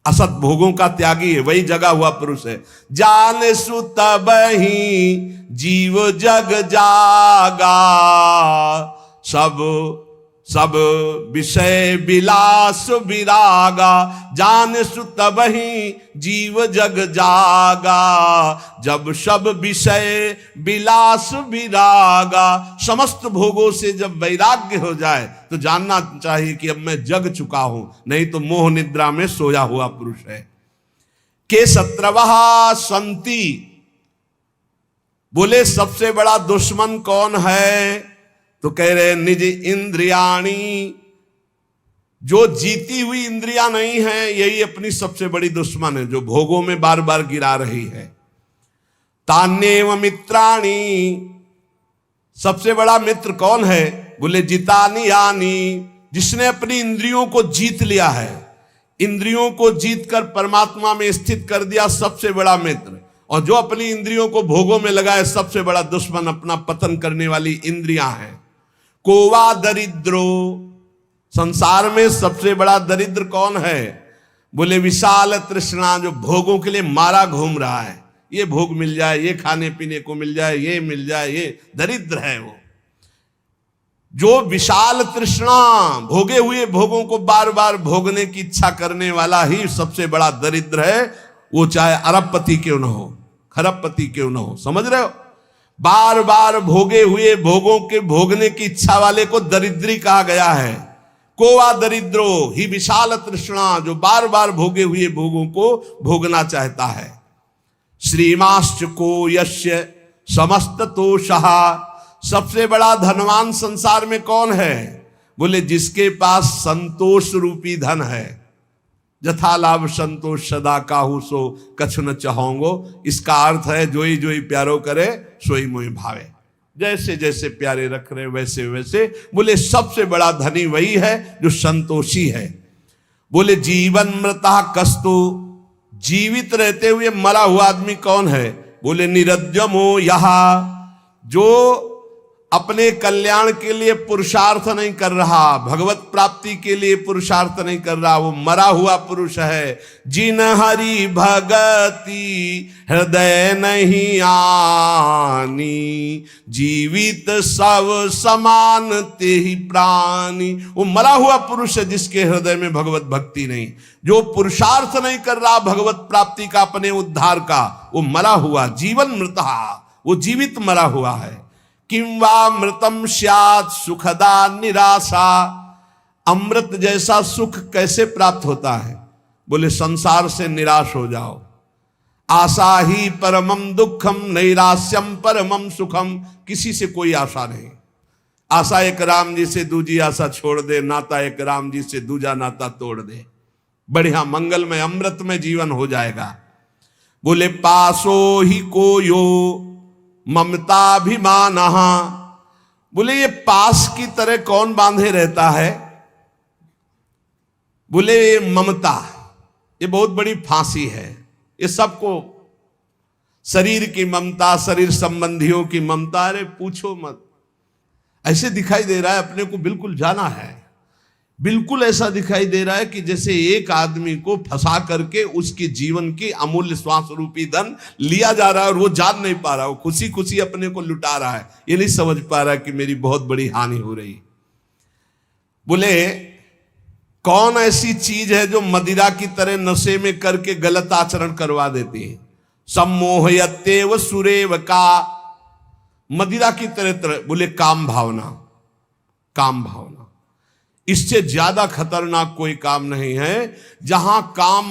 असत भोगों का त्यागी है, वही जगा हुआ पुरुष है। जान सुत बही जीव जग जागा, सब विषय विलास विरागा। जान सुत बही जीव जग जागा, जब सब विषय विलास विरागा। समस्त भोगों से जब वैराग्य हो जाए तो जानना चाहिए कि अब मैं जग चुका हूं, नहीं तो मोह निद्रा में सोया हुआ पुरुष है। के शत्रवहा संति, बोले सबसे बड़ा दुश्मन कौन है? तो कह रहे निज इंद्रियाणी, जो जीती हुई इंद्रियां नहीं है, यही अपनी सबसे बड़ी दुश्मन है, जो भोगों में बार बार गिरा रही है। तान्येव मित्राणी, सबसे बड़ा मित्र कौन है? बोले जितानी यानी, जिसने अपनी इंद्रियों को जीत लिया है, इंद्रियों को जीत कर परमात्मा में स्थित कर दिया, सबसे बड़ा मित्र। और जो अपनी इंद्रियों को भोगों में लगाए, सबसे बड़ा दुश्मन अपना पतन करने वाली इंद्रियां हैं। कोवा दरिद्रो, संसार में सबसे बड़ा दरिद्र कौन है? बोले विशाल तृष्णा, जो भोगों के लिए मारा घूम रहा है, ये भोग मिल जाए, ये खाने पीने को मिल जाए, ये मिल जाए, ये दरिद्र है वो। जो विशाल तृष्णा, भोगे हुए भोगों को बार बार भोगने की इच्छा करने वाला ही सबसे बड़ा दरिद्र है। वो चाहे अरबपति क्यों न हो, खरबपति क्यों न हो, समझ रहे हो? बार बार भोगे हुए भोगों के भोगने की इच्छा वाले को दरिद्री कहा गया है। कोवा दरिद्रो ही विशाल तृष्णा, जो बार बार भोगे हुए भोगों को भोगना चाहता है। श्रीमाश्च को यस्य समस्त तोषः, सबसे बड़ा धनवान संसार में कौन है? बोले जिसके पास संतोष रूपी धन है। जथा लाभ संतोष सदा काहू सो कछु न चाहोंगो, इसका अर्थ है जोई जोई प्यारो करे सोई मोहि भावे। जैसे जैसे प्यारे रख रहे वैसे वैसे। बोले सबसे बड़ा धनी वही है जो संतोषी है। बोले जीवन मृता कस्तु, जीवित रहते हुए मरा हुआ आदमी कौन है? बोले निरद्यमो यहा, जो अपने कल्याण के लिए पुरुषार्थ नहीं कर रहा, भगवत प्राप्ति के लिए पुरुषार्थ नहीं कर रहा, वो मरा हुआ पुरुष है। जिन हरि भगति हृदय नहीं आनी, जीवित सब समान ते ही प्राणी। वो मरा हुआ पुरुष है जिसके हृदय में भगवत भक्ति नहीं, जो पुरुषार्थ नहीं कर रहा भगवत प्राप्ति का, अपने उद्धार का, वो मरा हुआ। जीवन मृता, वो जीवित मरा हुआ है। किं वा मृतम स्यात् सुखदा निराशा, अमृत जैसा सुख कैसे प्राप्त होता है? बोले संसार से निराश हो जाओ। आशा ही परमम दुखम नैराश्यम परमम सुखम, किसी से कोई आशा नहीं। आशा एक राम जी से दूजी आशा छोड़ दे, नाता एक राम जी से दूजा नाता तोड़ दे, बढ़िया मंगलमय अमृतमय जीवन हो जाएगा। बोले पासो ही को यो ममताभिमान, बोले ये पास की तरह कौन बांधे रहता है? बोले ये ममता, ये बहुत बड़ी फांसी है। ये सबको शरीर की ममता, शरीर संबंधियों की ममता, अरे पूछो मत। ऐसे दिखाई दे रहा है अपने को बिल्कुल जाना है, बिल्कुल ऐसा दिखाई दे रहा है कि जैसे एक आदमी को फंसा करके उसके जीवन की अमूल्य श्वास रूपी धन लिया जा रहा है और वो जान नहीं पा रहा, वो खुशी खुशी अपने को लुटा रहा है। ये नहीं समझ पा रहा कि मेरी बहुत बड़ी हानि हो रही। बोले कौन ऐसी चीज है जो मदिरा की तरह नशे में करके गलत आचरण करवा देती है? सम्मोहयत्येव सुरेव का, मदिरा की तरह। बोले काम भावना, काम भावना, इससे ज्यादा खतरनाक कोई काम नहीं है। जहां काम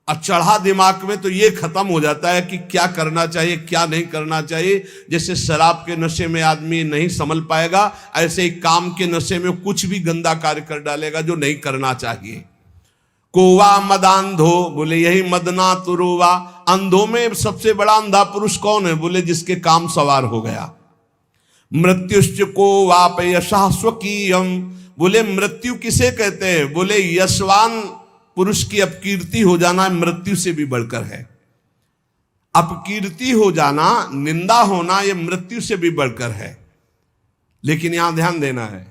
चढ़ा दिमाग में तो ये खत्म हो जाता है कि क्या करना चाहिए क्या नहीं करना चाहिए। जैसे शराब के नशे में आदमी नहीं संभल पाएगा, ऐसे ही काम के नशे में कुछ भी गंदा कार्य कर डालेगा जो नहीं करना चाहिए। कोवा मदांधो, बोले यही मदना तुरुवा, अंधों में सबसे बड़ा अंधा पुरुष कौन है? बोले जिसके काम सवार हो गया। मृत्युश्च को वाप यशः स्वकीयम, बोले मृत्यु किसे कहते हैं? बोले यशवान पुरुष की अपकीर्ति हो जाना मृत्यु से भी बढ़कर है। अपकीर्ति हो जाना, निंदा होना, यह मृत्यु से भी बढ़कर है। लेकिन यहां ध्यान देना है,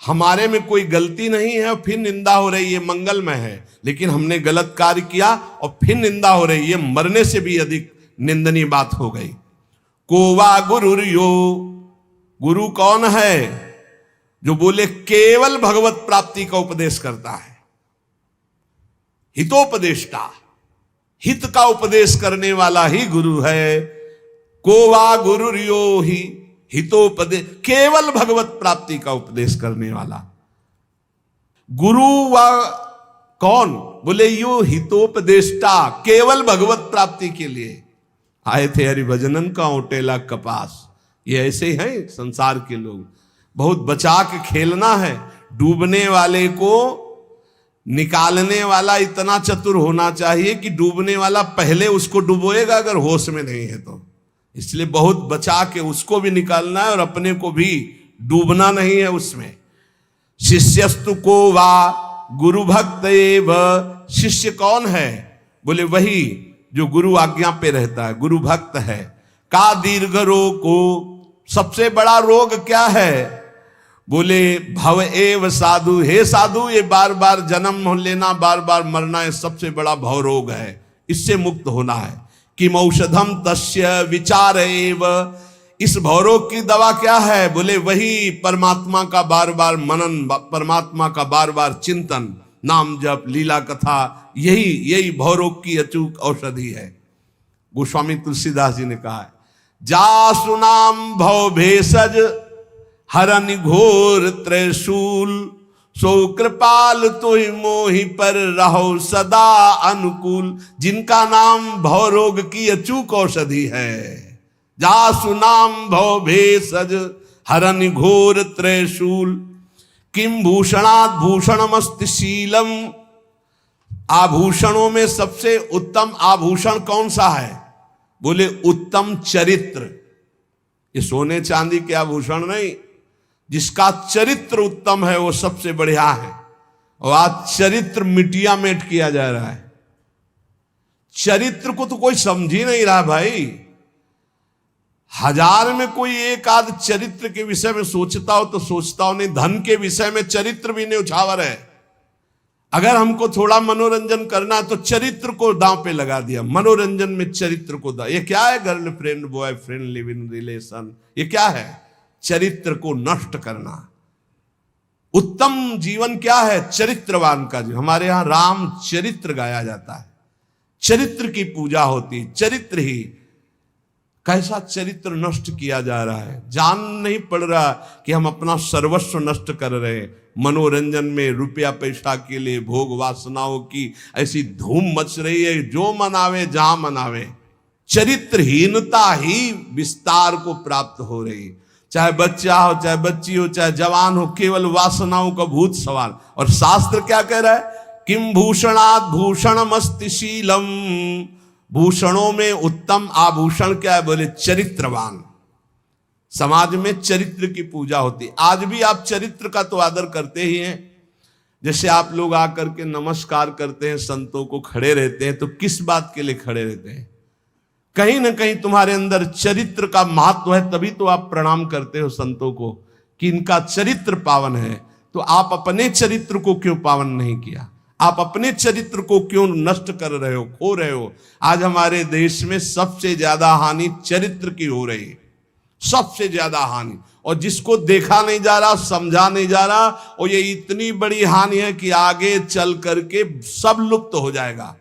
हमारे में कोई गलती नहीं है और फिर निंदा हो रही है, मंगलमय है। लेकिन हमने गलत कार्य किया और फिर निंदा हो रही है, मरने से भी अधिक निंदनीय बात हो गई। कोवा गुरुर्यो, गुरु कौन है? जो बोले केवल भगवत प्राप्ति का उपदेश करता है, हितोपदेष्टा, हित का उपदेश करने वाला ही गुरु है। कोवा गुरुर्यो ही हितोपदेश, केवल भगवत प्राप्ति का उपदेश करने वाला गुरु। व कौन? बोले यो हितोपदेष्टा, केवल भगवत प्राप्ति के लिए आए थे हरिभजनन का ओटेला कपास। ये ऐसे ही हैं संसार के लोग, बहुत बचा के खेलना है। डूबने वाले को निकालने वाला इतना चतुर होना चाहिए कि डूबने वाला पहले उसको डुबोएगा अगर होश में नहीं है तो। इसलिए बहुत बचा के उसको भी निकालना है और अपने को भी डूबना नहीं है उसमें। शिष्यस्तु को वा गुरु भक्त एव, शिष्य कौन है? बोले वही जो गुरु आज्ञा पे रहता है, गुरु भक्त है। का दीर्घ रोग को, सबसे बड़ा रोग क्या है? बोले भव एव साधु, हे साधु ये बार बार जन्म लेना, बार बार मरना, ये सबसे बड़ा भव रोग है, इससे मुक्त होना है। किम औषधम तस्य विचार एव, इस भवरोग की दवा क्या है? बोले वही परमात्मा का बार बार मनन, परमात्मा का बार बार चिंतन, नाम जप, लीला कथा, यही भवरोग की अचूक औषधि है। गोस्वामी तुलसीदास जी ने कहा है, जासु नाम भव भेषज हरन घोर त्रिशूल, सो कृपाल तोहि मोहि पर रहो सदा अनुकूल। जिनका नाम भवरोग की अचूक औषधि है। जासु नाम भव भेषज हरन घोर त्रिशूल, किम भूषणात् भूषणमस्ति शीलम, आभूषणों में सबसे उत्तम आभूषण कौन सा है? बोले उत्तम चरित्र। ये सोने चांदी के आभूषण नहीं, जिसका चरित्र उत्तम है वो सबसे बढ़िया है। और आज चरित्र मिटिया मेट किया जा रहा है। चरित्र को तो कोई समझ ही नहीं रहा भाई। हजार में कोई एक आध चरित्र के विषय में सोचता हो तो सोचता हो, नहीं धन के विषय में चरित्र भी नहीं उछावर है। अगर हमको थोड़ा मनोरंजन करना है तो चरित्र को दांव पे लगा दिया, मनोरंजन में चरित्र को ये क्या है? Girlfriend boyfriend live in relation, ये क्या है? चरित्र को नष्ट करना। उत्तम जीवन क्या है? चरित्रवान का जीवन। हमारे यहां राम चरित्र गाया जाता है, चरित्र की पूजा होती, चरित्र ही। कैसा चरित्र नष्ट किया जा रहा है, जान नहीं पड़ रहा कि हम अपना सर्वस्व नष्ट कर रहे हैं। मनोरंजन में रुपया पैसा के लिए भोग वासनाओं की ऐसी धूम मच रही है, जो मनावे जहां मनावे। चरित्रहीनता ही विस्तार को प्राप्त हो रही, चाहे बच्चा हो, चाहे बच्ची हो, चाहे जवान हो, केवल वासनाओं का भूत सवाल। और शास्त्र क्या कह रहा है? किम भूषणात् भूषणमस्ति शीलम, भूषणों में उत्तम आभूषण क्या है? बोले चरित्रवान। समाज में चरित्र की पूजा होती। आज भी आप चरित्र का तो आदर करते ही हैं। जैसे आप लोग आकर के नमस्कार करते हैं संतों को, खड़े रहते हैं, तो किस बात के लिए खड़े रहते हैं? कहीं ना कहीं तुम्हारे अंदर चरित्र का महत्व है, तभी तो आप प्रणाम करते हो संतों को कि इनका चरित्र पावन है। तो आप अपने चरित्र को क्यों पावन नहीं किया? आप अपने चरित्र को क्यों नष्ट कर रहे हो, खो रहे हो? आज हमारे देश में सबसे ज्यादा हानि चरित्र की हो रही है, सबसे ज्यादा हानि। और जिसको देखा नहीं जा रहा, समझा नहीं जा रहा, और ये इतनी बड़ी हानि है कि आगे चल करके सब लुप्त हो जाएगा।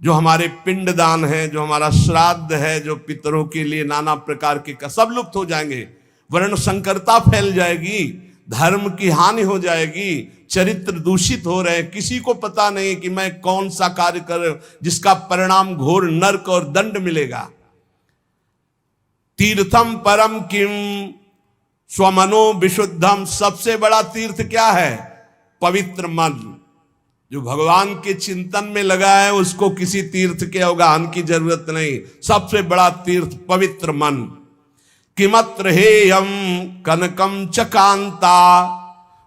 जो हमारे पिंडदान है, जो हमारा श्राद्ध है, जो पितरों के लिए नाना प्रकार के सब लुप्त हो जाएंगे। वर्ण संकरता फैल जाएगी, धर्म की हानि हो जाएगी, चरित्र दूषित हो रहे हैं। किसी को पता नहीं कि मैं कौन सा कार्य कर रहा हूं जिसका परिणाम घोर नरक और दंड मिलेगा। तीर्थम परम किम स्वमनो विशुद्धम, सबसे बड़ा तीर्थ क्या है? पवित्र मन। जो भगवान के चिंतन में लगा है उसको किसी तीर्थ के अवगाहन की जरूरत नहीं। सबसे बड़ा तीर्थ पवित्र मन। किमत्र हेयम कनकम चकांता,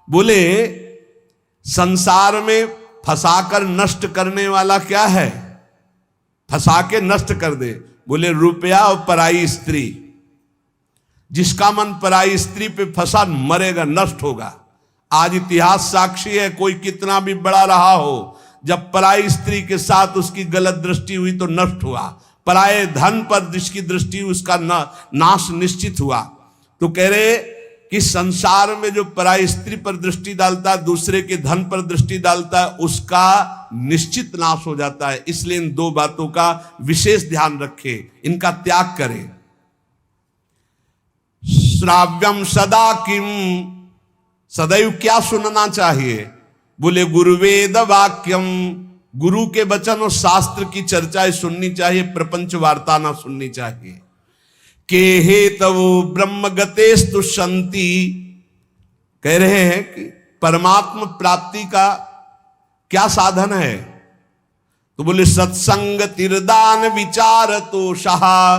बोले संसार में फंसाकर नष्ट करने वाला क्या है? फंसा के नष्ट कर दे। बोले रुपया और पराई स्त्री। जिसका मन पराई स्त्री पे फंसा मरेगा, नष्ट होगा। आज इतिहास साक्षी है, कोई कितना भी बड़ा रहा हो, जब पराई स्त्री के साथ उसकी गलत दृष्टि हुई तो नष्ट हुआ। पराये धन पर जिसकी दृष्टि, उसका नाश निश्चित हुआ। तो कह रहे कि संसार में जो पराई स्त्री पर दृष्टि डालता है, दूसरे के धन पर दृष्टि डालता है, उसका निश्चित नाश हो जाता है। इसलिए इन दो बातों का विशेष ध्यान रखें, इनका त्याग करें। श्राव्यम सदा किम, सदैव क्या सुनना चाहिए? बोले गुरुवेद वाक्यम, गुरु के वचन और शास्त्र की चर्चाएं सुननी चाहिए, प्रपंच वार्ता ना सुननी चाहिए। के हेतव ब्रह्म गतेस्तु शांति, कह रहे हैं कि परमात्म प्राप्ति का क्या साधन है? तो बोले सत्संग तिरदान विचार तो सहा।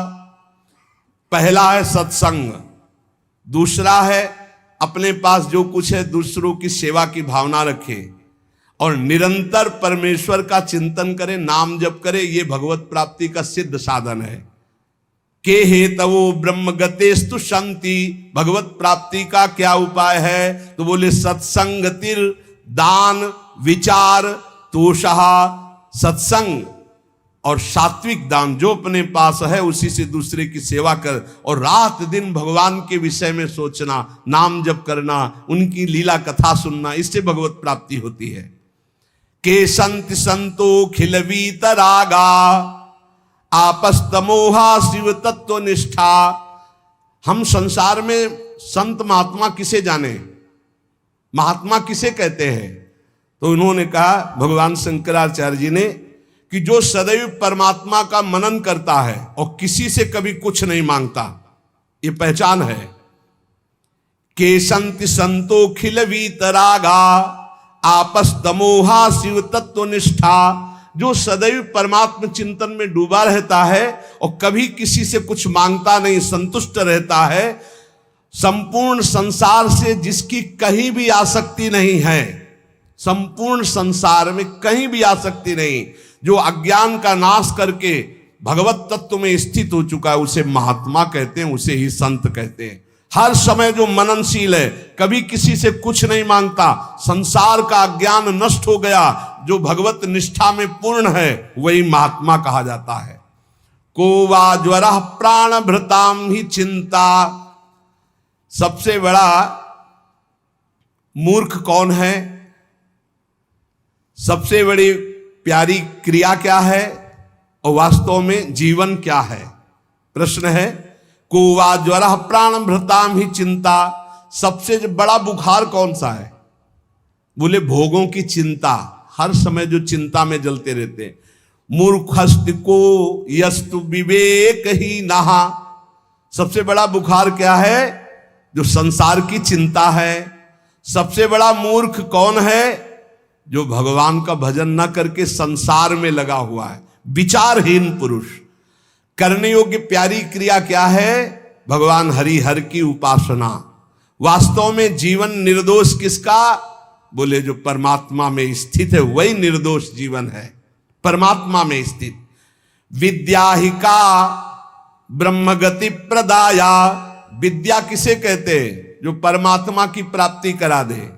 पहला है सत्संग, दूसरा है अपने पास जो कुछ है दूसरों की सेवा की भावना रखे और निरंतर परमेश्वर का चिंतन करे, नाम जप करे। ये भगवत प्राप्ति का सिद्ध साधन है। के हेतवो ब्रह्म गतेस्तु शांति, भगवत प्राप्ति का क्या उपाय है? तो बोले सत्संग तिर दान विचार तोषहा। सत्संग और सात्विक दान जो अपने पास है उसी से दूसरे की सेवा कर, और रात दिन भगवान के विषय में सोचना, नाम जप करना, उनकी लीला कथा सुनना, इससे भगवत प्राप्ति होती है। के संत संतो खिलवीत रागा आपस्तमोहा शिव तत्व निष्ठा। हम संसार में संत महात्मा किसे जाने, महात्मा किसे कहते हैं? तो उन्होंने कहा, भगवान शंकराचार्य जी ने, कि जो सदैव परमात्मा का मनन करता है और किसी से कभी कुछ नहीं मांगता, ये पहचान है। के संत संतो खिल वीतरागा आपस दमोहा शिव तत्व निष्ठा। जो सदैव परमात्मा चिंतन में डूबा रहता है और कभी किसी से कुछ मांगता नहीं, संतुष्ट रहता है, संपूर्ण संसार से जिसकी कहीं भी आसक्ति नहीं है, संपूर्ण संसार में कहीं भी आसक्ति नहीं, जो अज्ञान का नाश करके भगवत तत्व में स्थित हो चुका है, उसे महात्मा कहते हैं, उसे ही संत कहते हैं। हर समय जो मननशील है, कभी किसी से कुछ नहीं मांगता, संसार का अज्ञान नष्ट हो गया, जो भगवत निष्ठा में पूर्ण है, वही महात्मा कहा जाता है। को वा ज्वरा प्राण भृताम ही चिंता। सबसे बड़ा मूर्ख कौन है? सबसे बड़ी प्यारी क्रिया क्या है और वास्तव में जीवन क्या है? प्रश्न है। को वा ज्वरा प्राण भृताम ही चिंता। सबसे बड़ा बुखार कौन सा है? बोले भोगों की चिंता, हर समय जो चिंता में जलते रहते हैं। मूर्खस्त को यस्तु विवेक ही नहा। सबसे बड़ा बुखार क्या है? जो संसार की चिंता है। सबसे बड़ा मूर्ख कौन है? जो भगवान का भजन न करके संसार में लगा हुआ है, विचारहीन पुरुष। करने योग्य प्यारी क्रिया क्या है? भगवान हरि हर की उपासना। वास्तव में जीवन निर्दोष किसका? बोले जो परमात्मा में स्थित है, वही निर्दोष जीवन है, परमात्मा में स्थित। विद्या ही का ब्रह्म गति प्रदाया। विद्या किसे कहते हैं? जो परमात्मा की प्राप्ति करा दे।